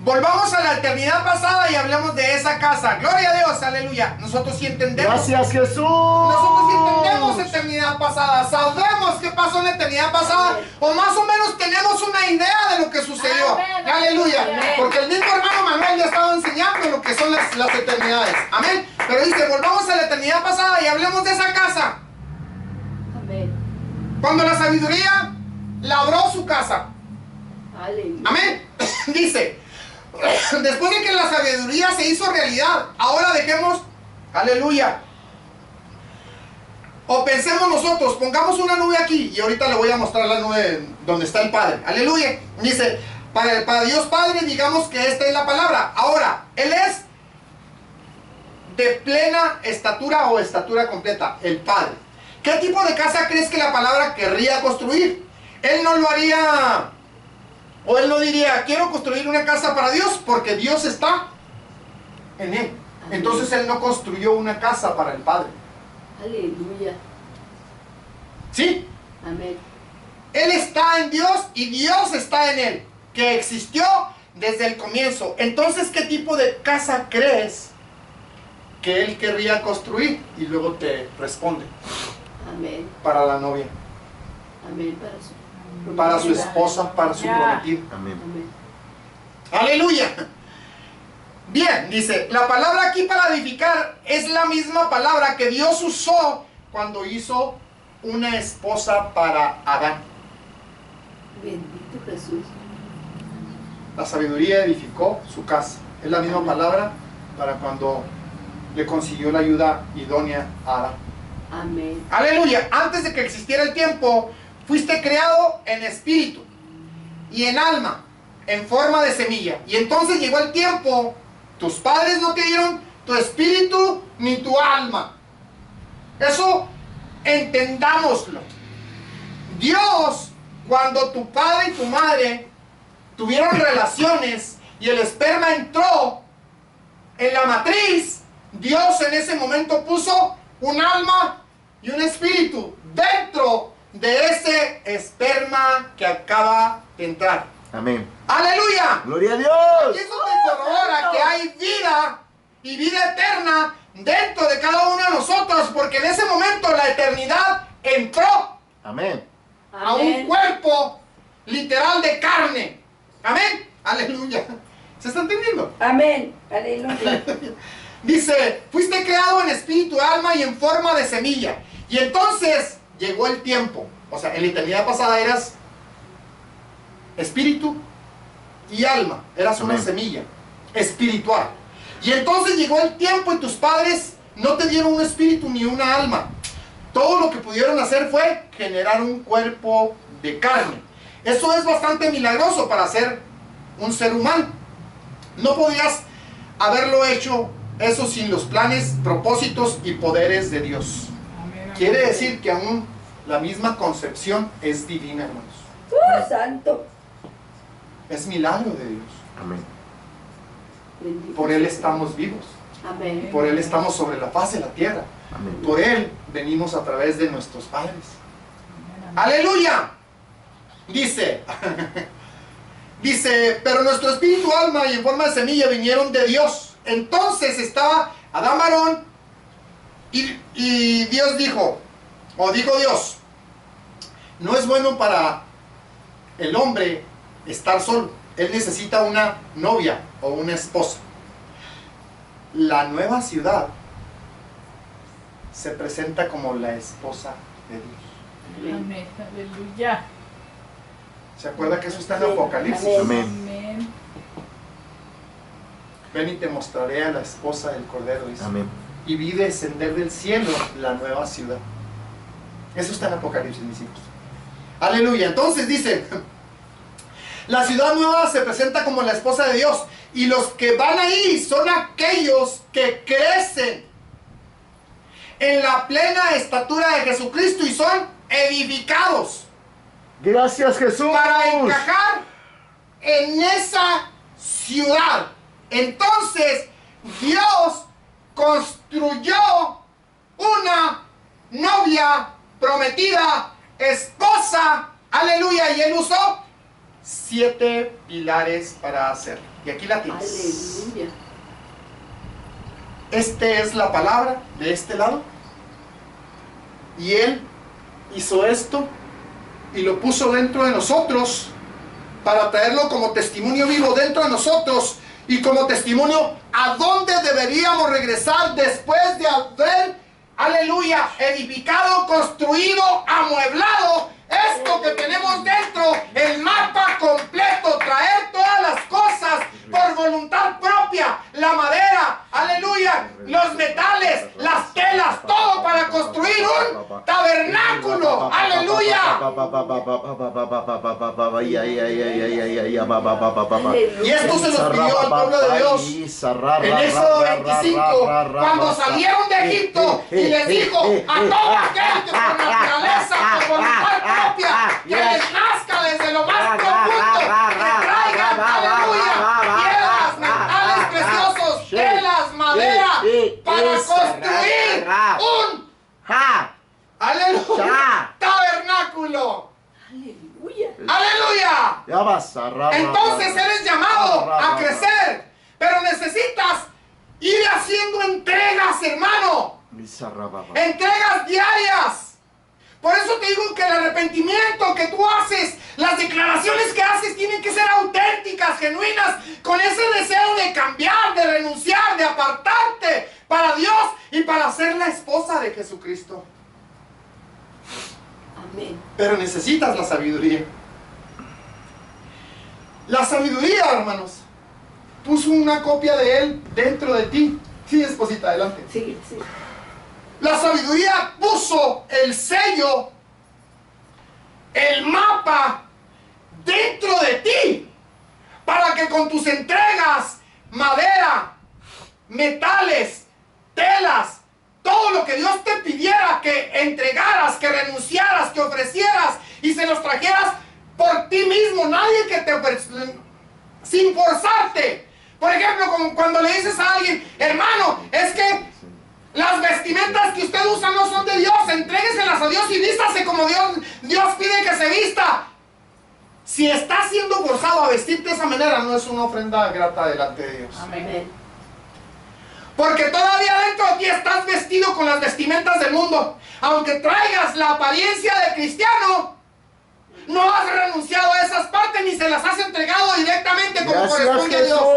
S3: Volvamos a la eternidad pasada y hablemos de esa casa. Gloria a Dios, aleluya. Nosotros sí entendemos.
S2: Gracias, Jesús.
S3: Nosotros sí entendemos eternidad pasada. Sabemos qué pasó en la eternidad pasada. O más o menos tenemos una idea de lo que sucedió.
S4: Amén.
S3: Aleluya.
S4: Amén.
S3: Porque el mismo hermano Manuel ya estaba enseñando lo que son las eternidades. Amén. Pero dice, volvamos a la eternidad pasada y hablemos de esa casa.
S1: Amén.
S3: Cuando la sabiduría labró su casa.
S1: Aleluya.
S3: Amén. Dice, después de que la sabiduría se hizo realidad, ahora dejemos, aleluya, o pensemos nosotros, pongamos una nube aquí, y ahorita le voy a mostrar la nube donde está el Padre, aleluya. Dice, para Dios Padre, digamos que esta es la palabra. Ahora, Él es de plena estatura o estatura completa, el Padre. ¿Qué tipo de casa crees que la palabra querría construir? Él no lo haría, o él no diría, quiero construir una casa para Dios, porque Dios está en él. Entonces él no construyó una casa para el Padre.
S1: Aleluya.
S3: ¿Sí?
S1: Amén.
S3: Él está en Dios y Dios está en él, que existió desde el comienzo. Entonces, ¿qué tipo de casa crees que él querría construir? Y luego te responde,
S1: Amén.
S3: para la novia,
S1: Amén.
S3: para su esposa, para su prometido.
S2: Amén.
S1: Amén.
S3: Aleluya. Bien, dice, la palabra aquí para edificar es la misma palabra que Dios usó cuando hizo una esposa para Adán.
S1: Bendito Jesús.
S3: La sabiduría edificó su casa. Es la misma palabra para cuando le consiguió la ayuda idónea a Adán.
S1: Amén.
S3: Aleluya. Antes de que existiera el tiempo, fuiste creado en espíritu y en alma, en forma de semilla. Y entonces llegó el tiempo, tus padres no te dieron tu espíritu ni tu alma. Eso entendámoslo. Dios, cuando tu padre y tu madre tuvieron relaciones y el esperma entró en la matriz, Dios en ese momento puso un alma y un espíritu dentro de ese esperma que acaba de entrar.
S2: Amén.
S3: ¡Aleluya!
S2: Gloria a
S3: Y
S2: Dios.
S3: eso te corrobora que hay vida y vida eterna dentro de cada uno de nosotros, porque en ese momento la eternidad entró
S2: Amén.
S3: a un cuerpo literal de carne. Amén. Aleluya. ¿Se está entendiendo?
S1: Amén. Aleluya.
S3: Dice, fuiste creado en espíritu, alma y en forma de semilla. Y entonces llegó el tiempo. O sea, en la eternidad pasada eras espíritu y alma. Eras una
S2: Amén.
S3: semilla espiritual. Y entonces llegó el tiempo y tus padres no te dieron un espíritu ni una alma. Todo lo que pudieron hacer fue generar un cuerpo de carne. Eso es bastante milagroso para ser un ser humano. No podías haberlo hecho eso sin los planes, propósitos y poderes de Dios.
S4: Amén.
S3: Quiere decir que aún la misma concepción es divina, hermanos.
S1: Santo.
S3: Es milagro de Dios.
S2: Amén.
S1: Bendito
S3: Por Él
S1: sea.
S3: estamos vivos.
S1: Amén.
S3: Por Él estamos sobre la faz de la tierra.
S2: Amén.
S3: Por Él venimos a través de nuestros padres. ¡Aleluya! Dice, pero nuestro espíritu, alma y en forma de semilla vinieron de Dios. Entonces estaba Adán varón y Dios dijo, o dijo Dios, no es bueno para el hombre estar solo. Él necesita una novia o una esposa. La nueva ciudad se presenta como la esposa de Dios.
S4: Amén. Aleluya.
S3: ¿Se acuerda que eso está en
S1: Sí.
S3: Apocalipsis?
S1: Amén.
S4: Amén.
S3: Ven y te mostraré a la esposa del Cordero, dice.
S2: Amén.
S3: Y vi descender del cielo la nueva ciudad. Eso está en Apocalipsis, mis hijos. Aleluya. Entonces dice, la ciudad nueva se presenta como la esposa de Dios. Y los que van ahí son aquellos que crecen en la plena estatura de Jesucristo y son edificados
S2: Gracias, Jesús.
S3: para encajar en esa ciudad. Entonces Dios construyó una novia prometida, esposa, aleluya, y Él usó 7 pilares para hacerlo. Y aquí la tienes.
S1: Aleluya.
S3: Esta es la palabra de este lado. Y Él hizo esto y lo puso dentro de nosotros para traerlo como testimonio vivo dentro de nosotros y como testimonio a dónde deberíamos regresar después de haber, aleluya, edificado, construido, amueblado esto que tenemos dentro, el mapa completo, traer todas las cosas por voluntad propia, la madera, aleluya, los metales, las telas, todo para construir un tabernáculo, aleluya. Y esto se los pidió al pueblo de Dios en Éxodo 25, cuando salieron de Egipto, y les dijo a todo aquel que por naturaleza, por voluntad propia, que les nazca desde lo más profundo, que traigan, aleluya, piedras, metales preciosos, telas, madera, para construir un, aleluya, tabernáculo.
S1: Aleluya.
S3: ¡Aleluya!
S2: Ya vas a
S3: Entonces eres llamado a crecer, pero necesitas ir haciendo entregas, hermano. Entregas diarias. Por eso te digo que el arrepentimiento que tú haces, las declaraciones que haces tienen que ser auténticas, genuinas, con ese deseo de cambiar, de renunciar, de apartarte para Dios y para ser la esposa de Jesucristo.
S1: Amén.
S3: Pero necesitas la sabiduría. La sabiduría, hermanos, puso una copia de Él dentro de ti. Sí, esposita, adelante.
S1: Sí, sí.
S3: La sabiduría puso el sello, el mapa dentro de ti, para que con tus entregas, madera, metales, telas, todo lo que Dios te pidiera que entregaras, que renunciaras, que ofrecieras y se los trajeras por ti mismo. Nadie que te sin forzarte. Por ejemplo, como cuando le dices a alguien, hermano, es que las vestimentas que usted usa no son de Dios, entrégueselas a Dios y vístase como Dios pide que se vista. Si estás siendo forzado a vestirte de esa manera, no es una ofrenda grata delante de Dios.
S1: Amén.
S3: Porque todavía dentro de ti estás vestido con las vestimentas del mundo. Aunque traigas la apariencia de cristiano, no has renunciado a esas partes ni se las has entregado directamente como
S5: Gracias,
S3: corresponde a Dios.
S5: Jesús.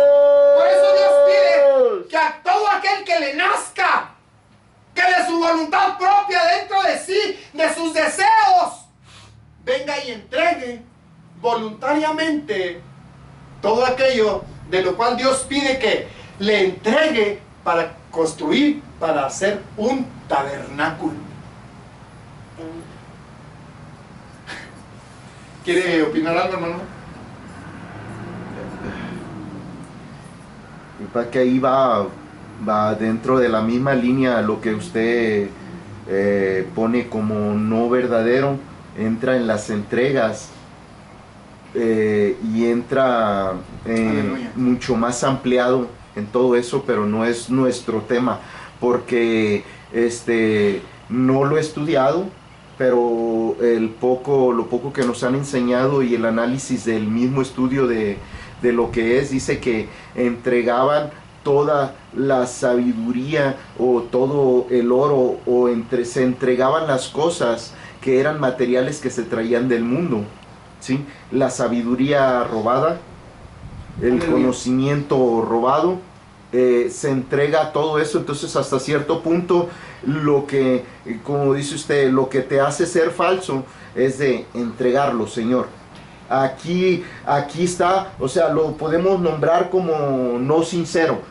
S3: Por eso Dios pide que a todo aquel que le nazca, que de su voluntad propia dentro de sí, de sus deseos, venga y entregue voluntariamente todo aquello de lo cual Dios pide que le entregue para construir, para hacer un tabernáculo. ¿Quiere opinar algo, hermano?
S2: Y para que ahí va dentro de la misma línea lo que usted pone como no verdadero, entra en las entregas y entra mucho más ampliado en todo eso, pero no es nuestro tema, porque no lo he estudiado, pero lo poco que nos han enseñado y el análisis del mismo estudio de lo que es, dice que entregaban toda la sabiduría o todo el oro o se entregaban las cosas que eran materiales que se traían del mundo, ¿sí? La sabiduría robada, el conocimiento robado, se entrega todo eso. Entonces hasta cierto punto lo que, como dice usted, lo que te hace ser falso es de entregarlo, Señor. Aquí está, o sea, lo podemos nombrar como no sincero,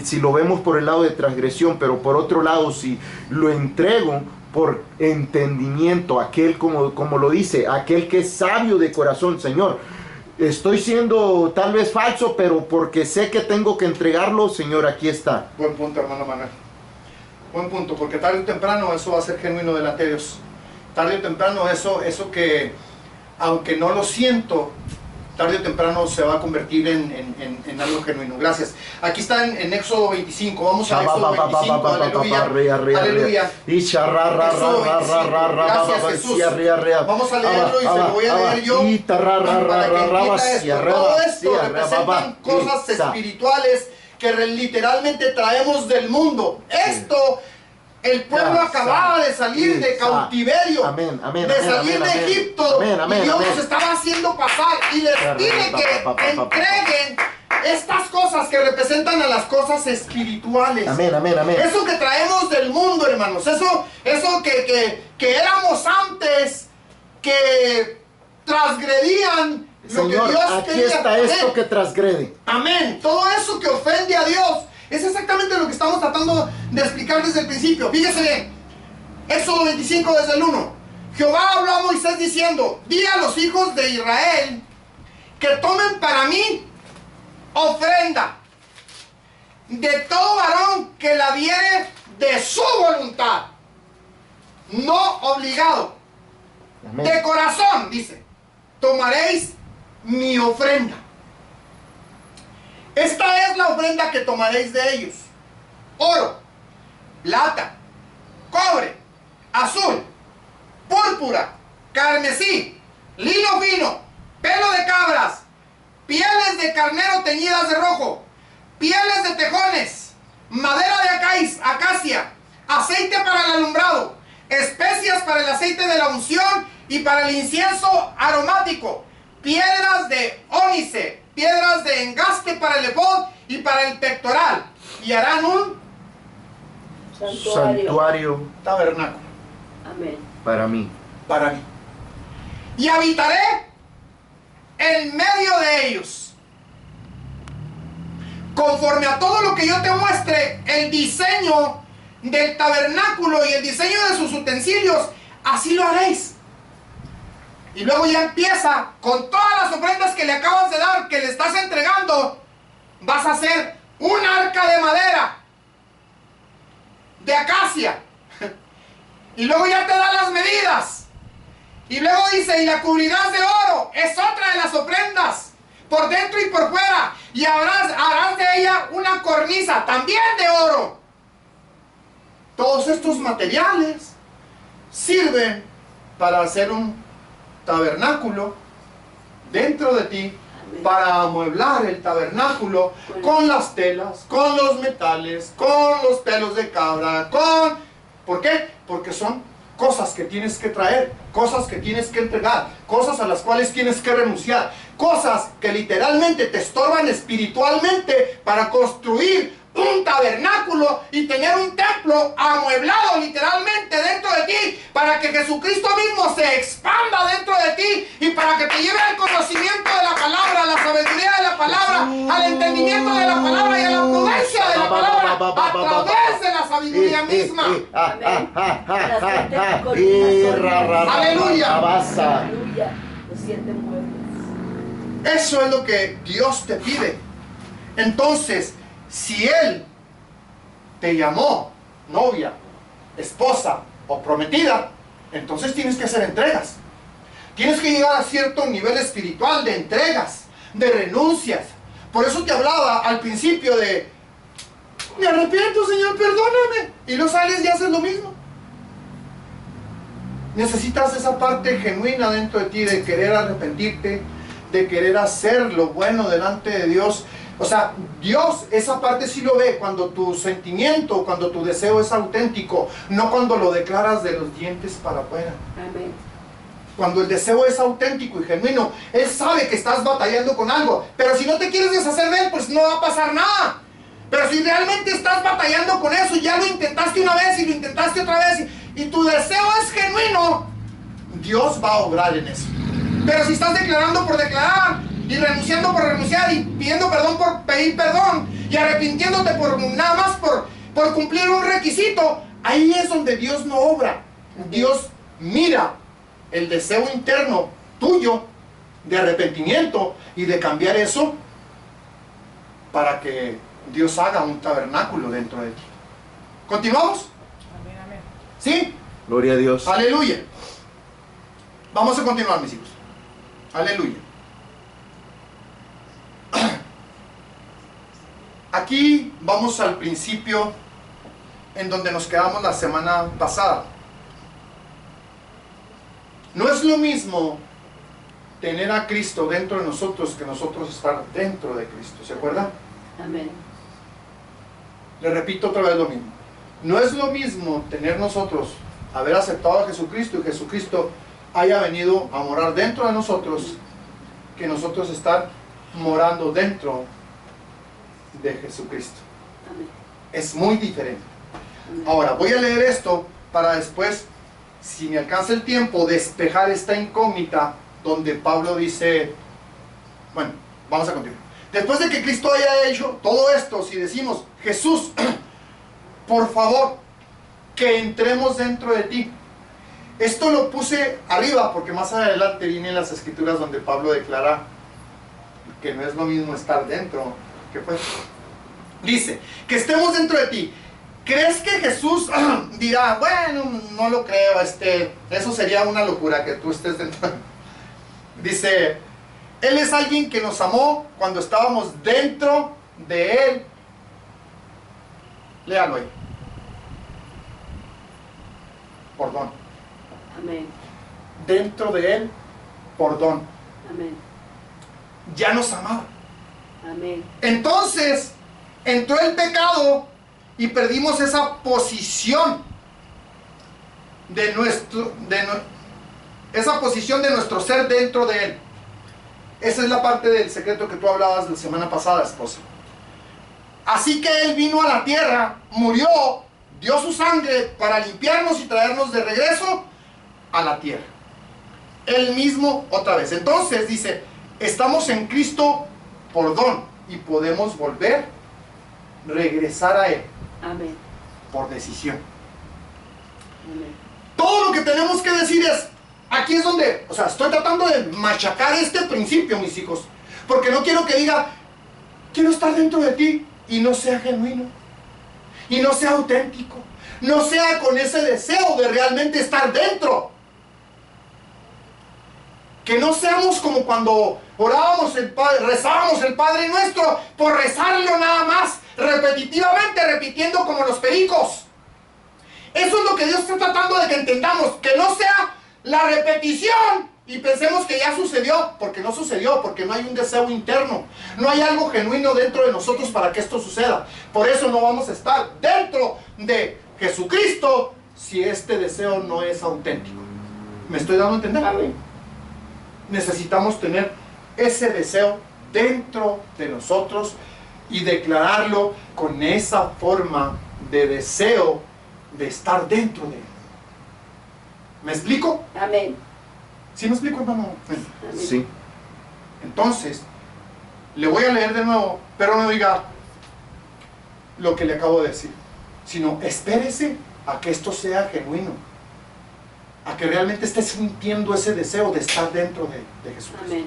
S2: si lo vemos por el lado de transgresión, pero por otro lado, si lo entrego por entendimiento, aquel, como lo dice, aquel que es sabio de corazón, Señor, estoy siendo tal vez falso, pero porque sé que tengo que entregarlo, Señor, aquí está.
S3: Buen punto, hermano Manuel. Buen punto, porque tarde o temprano eso va a ser genuino delante de Dios. Tarde o temprano eso que, aunque no lo siento, tarde o temprano se va a convertir en algo genuino. Gracias. Aquí está en Éxodo 25. Vamos a Éxodo 25. Aleluya. Aleluya. Gracias, Jesús. Vamos a leerlo y se lo voy a leer yo para que entienda esto. Todo esto representan cosas espirituales que literalmente traemos del mundo. Esto, el pueblo acababa de salir de cautiverio, de salir de Egipto, y Dios los estaba haciendo pasar y les pide que entreguen estas cosas que representan a las cosas espirituales. Eso que traemos del mundo, hermanos, eso que éramos antes, que transgredían lo
S5: Señor,
S3: que Dios
S5: aquí
S3: quería.
S5: está esto que transgrede.
S3: Amén. Todo eso que ofende a Dios es exactamente lo que estamos tratando de explicar desde el principio. Fíjese bien. Éxodo 25 desde el 1. Jehová habló a Moisés diciendo: di a los hijos de Israel que tomen para mí ofrenda de todo varón que la diere de su voluntad, no obligado.
S5: Amén.
S3: De corazón, dice, tomaréis mi ofrenda. Esta es la ofrenda que tomaréis de ellos: oro, plata, cobre, azul, púrpura, carmesí, lino fino, pelo de cabras, pieles de carnero teñidas de rojo, pieles de tejones, madera de acacia, aceite para el alumbrado, especias para el aceite de la unción y para el incienso aromático, piedras de ónice, piedras de engaste para el efod y para el pectoral, y harán un
S2: Santuario
S3: tabernáculo.
S1: Amén.
S2: para mí.
S3: Para mí. Y habitaré en medio de ellos. Conforme a todo lo que yo te muestre, el diseño del tabernáculo y el diseño de sus utensilios, así lo haréis. Y luego ya empieza con todas las ofrendas que le acabas de dar, que le estás entregando. Vas a hacer un arca de madera, de acacia. Y luego ya te da las medidas. Y luego dice: y la cubrirás de oro. Es otra de las ofrendas. por dentro y por fuera, y harás de ella una cornisa, también de oro. Todos estos materiales sirven para hacer un tabernáculo dentro de ti, para amueblar el tabernáculo con las telas, con los metales, con los pelos de cabra, ¿por qué? Porque son cosas que tienes que traer, cosas que tienes que entregar, cosas a las cuales tienes que renunciar, cosas que literalmente te estorban espiritualmente para construir un tabernáculo y tener un templo amueblado literalmente dentro de ti, para que Jesucristo mismo se expanda dentro de ti y para que te lleve al conocimiento de la palabra, a la sabiduría de la palabra, al entendimiento de la palabra y a la prudencia de la palabra a través de la sabiduría misma. Aleluya.
S1: Aleluya. Los 7 muebles.
S3: Eso es lo que Dios te pide. Entonces, si Él te llamó novia, esposa o prometida, entonces tienes que hacer entregas. Tienes que llegar a cierto nivel espiritual de entregas, de renuncias. Por eso te hablaba al principio de: me arrepiento, Señor, perdóname. Y no sales y haces lo mismo. Necesitas esa parte genuina dentro de ti de querer arrepentirte, de querer hacer lo bueno delante de Dios. O sea, Dios esa parte sí lo ve cuando tu sentimiento, cuando tu deseo es auténtico, no cuando lo declaras de los dientes para afuera.
S1: Amén.
S3: Cuando el deseo es auténtico y genuino, Él sabe que estás batallando con algo. Pero si no te quieres deshacer de Él, pues no va a pasar nada. Pero si realmente estás batallando con eso, ya lo intentaste una vez y lo intentaste otra vez, y tu deseo es genuino, Dios va a obrar en eso. Pero si estás declarando por declarar, y renunciando por renunciar, y pidiendo perdón por pedir perdón, y arrepintiéndote por nada más por cumplir un requisito, ahí es donde Dios no obra. Dios mira el deseo interno tuyo de arrepentimiento y de cambiar eso para que Dios haga un tabernáculo dentro de ti. ¿Continuamos?
S4: Amén, amén.
S3: ¿Sí?
S2: Gloria a Dios.
S3: Aleluya. Vamos a continuar, mis hijos. Aleluya. Aquí vamos al principio en donde nos quedamos la semana pasada. No es lo mismo tener a Cristo dentro de nosotros que nosotros estar dentro de Cristo. ¿Se acuerdan?
S1: Amén.
S3: Le repito otra vez lo mismo. No es lo mismo tener nosotros, haber aceptado a Jesucristo y Jesucristo haya venido a morar dentro de nosotros, que nosotros estar morando dentro de Jesucristo.
S1: Amén.
S3: Es muy diferente.
S1: Amén.
S3: Ahora voy a leer esto para después, si me alcanza el tiempo, despejar esta incógnita donde Pablo dice, bueno, vamos a continuar. Después de que Cristo haya hecho todo esto, si decimos: Jesús, por favor, que entremos dentro de ti. Esto lo puse arriba porque más adelante vienen las escrituras donde Pablo declara que no es lo mismo estar dentro que fuera. Dice, que estemos dentro de ti. ¿Crees que Jesús dirá: bueno, no lo creo, eso sería una locura que tú estés dentro? Dice, Él es alguien que nos amó cuando estábamos dentro de Él. Léalo ahí. Por don.
S1: Amén.
S3: Dentro de Él, por don.
S1: Amén.
S3: Ya nos amaba.
S1: Amén.
S3: Entonces, entró el pecado y perdimos esa posición de esa posición de nuestro ser dentro de Él. Esa es la parte del secreto que tú hablabas la semana pasada, esposa. Así que Él vino a la tierra, murió, dio su sangre para limpiarnos y traernos de regreso a la tierra. Él mismo otra vez. Entonces dice, estamos en Cristo por don y podemos volver, regresar a Él.
S1: Amén.
S3: Por decisión.
S1: Amén.
S3: Todo lo que tenemos que decir es, aquí es donde, o sea, estoy tratando de machacar este principio, mis hijos, porque no quiero que diga, quiero estar dentro de ti, y no sea genuino, y no sea auténtico, no sea con ese deseo de realmente estar dentro. Que no seamos como cuando orábamos rezábamos el Padre Nuestro por rezarlo nada más, repetitivamente, repitiendo como los pericos. Eso es lo que Dios está tratando de que entendamos, que no sea la repetición y pensemos que ya sucedió, porque no sucedió, porque no hay un deseo interno, no hay algo genuino dentro de nosotros para que esto suceda. Por eso no vamos a estar dentro de Jesucristo si este deseo no es auténtico. ¿Me estoy dando a entender?
S1: Amén.
S3: Necesitamos tener ese deseo dentro de nosotros y declararlo con esa forma de deseo de estar dentro de Él. ¿Me explico?
S1: Amén.
S3: ¿Sí me explico, hermano?
S1: Amén.
S2: Sí.
S3: Entonces, le voy a leer de nuevo, pero no diga lo que le acabo de decir, sino espérese a que esto sea genuino, a que realmente esté sintiendo ese deseo de estar dentro de Jesucristo.
S1: Amén.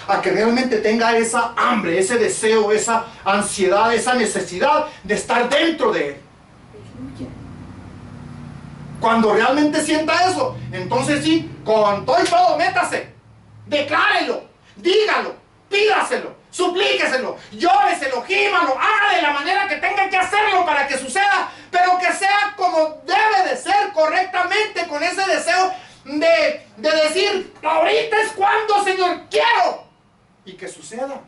S3: A que realmente tenga esa hambre, ese deseo, esa ansiedad, esa necesidad de estar dentro de Él. Cuando realmente sienta eso, entonces sí, con todo y todo, métase, declárelo, dígalo, pídaselo, suplíqueselo, llóreselo, gímalo, haga de la manera que tenga que hacerlo para que suceda, pero que sea como debe de ser, correctamente, con ese deseo de decir, ahorita es cuando, Señor, quiero, y que suceda,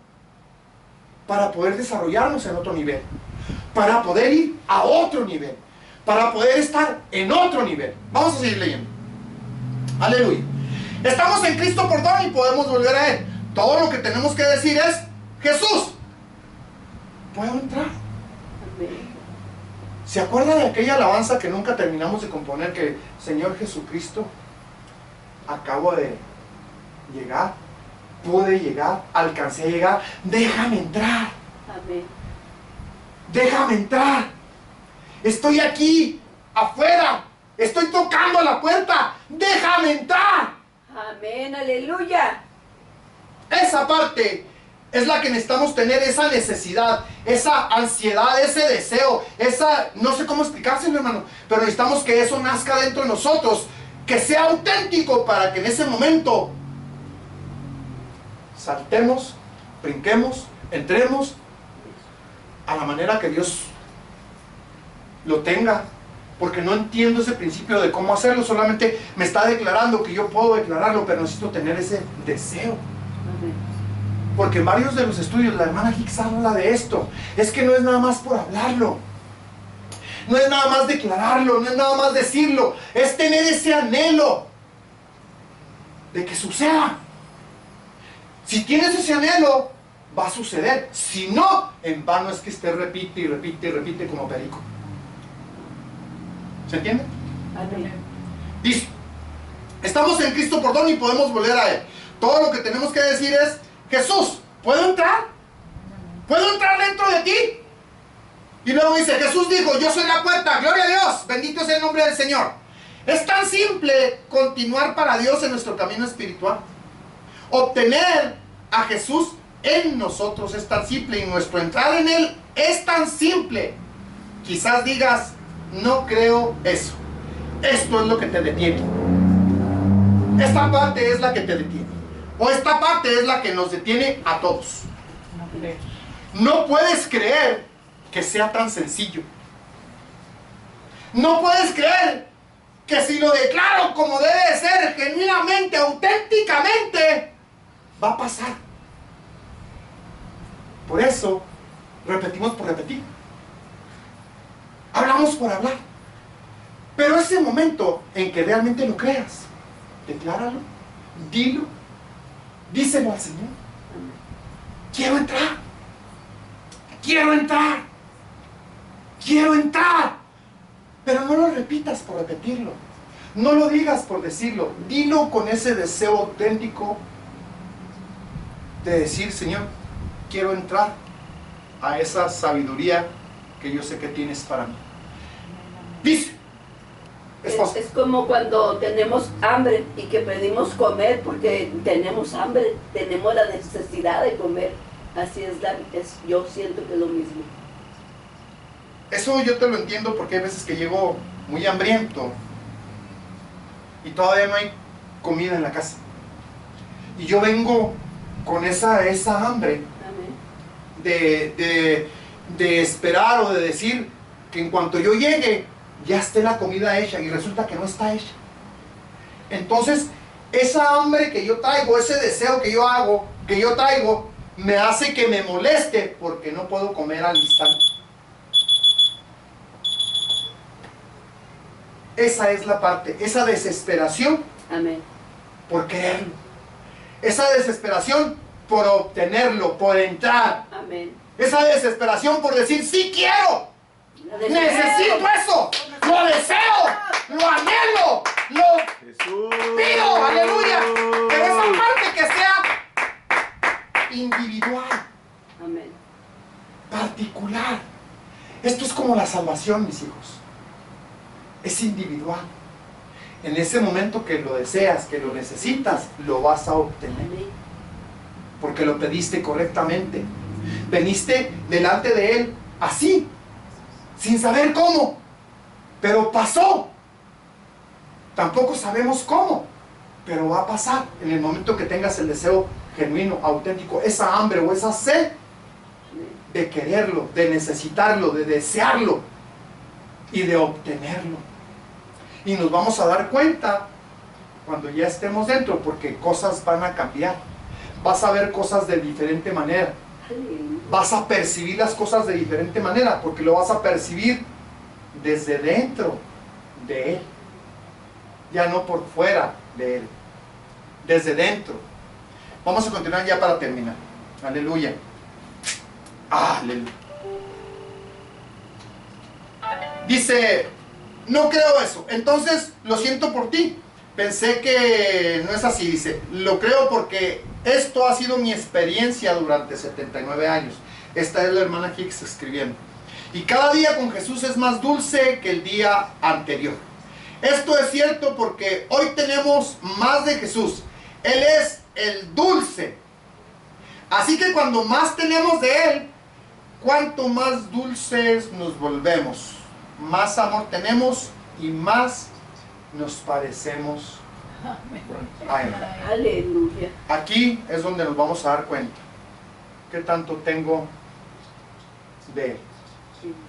S3: para poder desarrollarnos en otro nivel, para poder ir a otro nivel, para poder estar en otro nivel. Vamos a seguir leyendo. Aleluya. Estamos en Cristo por don y podemos volver a Él. Todo lo que tenemos que decir es, Jesús, ¿puedo entrar?
S1: Amén.
S3: ¿Se acuerda de aquella alabanza que nunca terminamos de componer? Que, Señor Jesucristo, acabo de llegar, pude llegar, alcancé a llegar, déjame entrar,
S1: Amén.
S3: déjame entrar. Estoy aquí, afuera, estoy tocando la puerta, déjame entrar.
S1: Amén. Aleluya.
S3: Esa parte es la que necesitamos tener, esa necesidad, esa ansiedad, ese deseo, esa, no sé cómo explicárselo, hermano, pero necesitamos que eso nazca dentro de nosotros, que sea auténtico para que en ese momento saltemos, brinquemos, entremos a la manera que Dios lo tenga, porque no entiendo ese principio de cómo hacerlo, solamente me está declarando que yo puedo declararlo, pero necesito tener ese deseo.
S1: Amén.
S3: Porque en varios de los estudios la hermana Hicks habla de esto. Es que no es nada más por hablarlo, no es nada más declararlo, no es nada más decirlo, es tener ese anhelo de que suceda. Si tienes ese anhelo, va a suceder. Si no, en vano es que esté repite y repite y repite como perico. ¿Se entiende?
S1: Amén.
S3: Dice, estamos en Cristo por don y podemos volver a Él. Todo lo que tenemos que decir es, Jesús, ¿puedo entrar? ¿Puedo entrar dentro de ti? Y luego dice, Jesús dijo, yo soy la puerta, gloria a Dios, bendito sea el nombre del Señor. Es tan simple continuar para Dios en nuestro camino espiritual. Obtener a Jesús en nosotros es tan simple y nuestro entrar en Él es tan simple. Quizás digas, no creo eso. Esto es lo que te detiene. Esta parte es la que te detiene. O esta parte es la que nos detiene a todos. No puedes creer que sea tan sencillo. No puedes creer que si lo declaro como debe ser, genuinamente, auténticamente, va a pasar. Por eso, repetimos por repetir. Hablamos por hablar. Pero ese momento en que realmente lo creas, decláralo, dilo, díselo al Señor. Quiero entrar. Quiero entrar. Quiero entrar. Pero no lo repitas por repetirlo. No lo digas por decirlo. Dilo con ese deseo auténtico de decir, Señor, quiero entrar a esa sabiduría que yo sé que tienes para mí. Dice, esposa.
S1: Es como cuando tenemos hambre y que pedimos comer porque tenemos hambre, tenemos la necesidad de comer. Así es, yo siento que es lo mismo.
S3: Eso yo te lo entiendo porque hay veces que llego muy hambriento y todavía no hay comida en la casa. Y yo vengo con esa hambre
S1: Amén.
S3: de esperar o de decir que en cuanto yo llegue, ya esté la comida hecha, y resulta que no está hecha. Entonces, esa hambre que yo traigo, ese deseo que yo traigo, me hace que me moleste porque no puedo comer al instante. Esa es la parte, esa desesperación
S1: Amén.
S3: por quererlo, esa desesperación por obtenerlo, por entrar,
S1: Amén.
S3: esa desesperación por decir, sí quiero, necesito eso, lo deseo, lo anhelo, lo
S2: Jesús.
S3: pido, aleluya. Pero esa parte que sea individual,
S1: Amén.
S3: particular. Esto es como la salvación, mis hijos. Es individual. En ese momento que lo deseas, que lo necesitas, lo vas a obtener.
S1: Amén.
S3: Porque lo pediste correctamente. Veniste delante de Él así, sin saber cómo, pero pasó. Tampoco sabemos cómo, pero va a pasar en el momento que tengas el deseo genuino, auténtico, esa hambre o esa sed de quererlo, de necesitarlo, de desearlo y de obtenerlo. Y nos vamos a dar cuenta cuando ya estemos dentro, porque cosas van a cambiar. Vas a ver cosas de diferente manera. Vas a percibir las cosas de diferente manera, porque lo vas a percibir desde dentro de Él. Ya no por fuera de Él. Desde dentro. Vamos a continuar ya para terminar. Aleluya. Aleluya. Dice, no creo eso. Entonces, lo siento por ti. Pensé que no es así. Dice, lo creo porque esto ha sido mi experiencia durante 79 años. Esta es la hermana Hicks escribiendo. Y cada día con Jesús es más dulce que el día anterior. Esto es cierto porque hoy tenemos más de Jesús. Él es el dulce. Así que cuando más tenemos de Él, cuanto más dulces nos volvemos. Más amor tenemos y más nos parecemos a Él.
S1: Aleluya.
S3: Aquí es donde nos vamos a dar cuenta. ¿Qué tanto tengo de Él?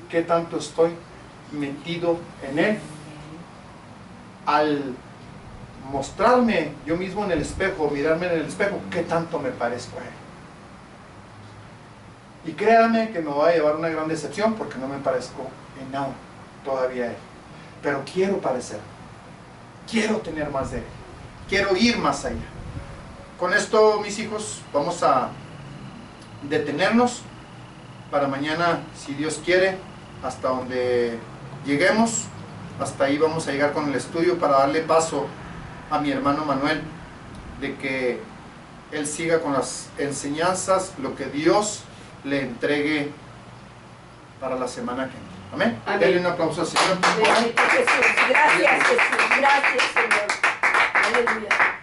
S3: ¿Qué tanto estoy metido en Él? Al mostrarme yo mismo en el espejo, mirarme en el espejo, ¿qué tanto me parezco a Él? Y créanme que me voy a llevar una gran decepción porque no me parezco en nada todavía a Él. Pero quiero parecer. Quiero tener más de Él. Quiero ir más allá. Con esto, mis hijos, vamos a detenernos para mañana, si Dios quiere, hasta donde lleguemos. Hasta ahí vamos a llegar con el estudio para darle paso a mi hermano Manuel, de que él siga con las enseñanzas, lo que Dios le entregue para la semana que viene. Amén.
S1: Amén.
S3: Denle un aplauso al Señor.
S1: Bendito Jesús. Gracias, Jesús. Gracias, Señor. Aleluya.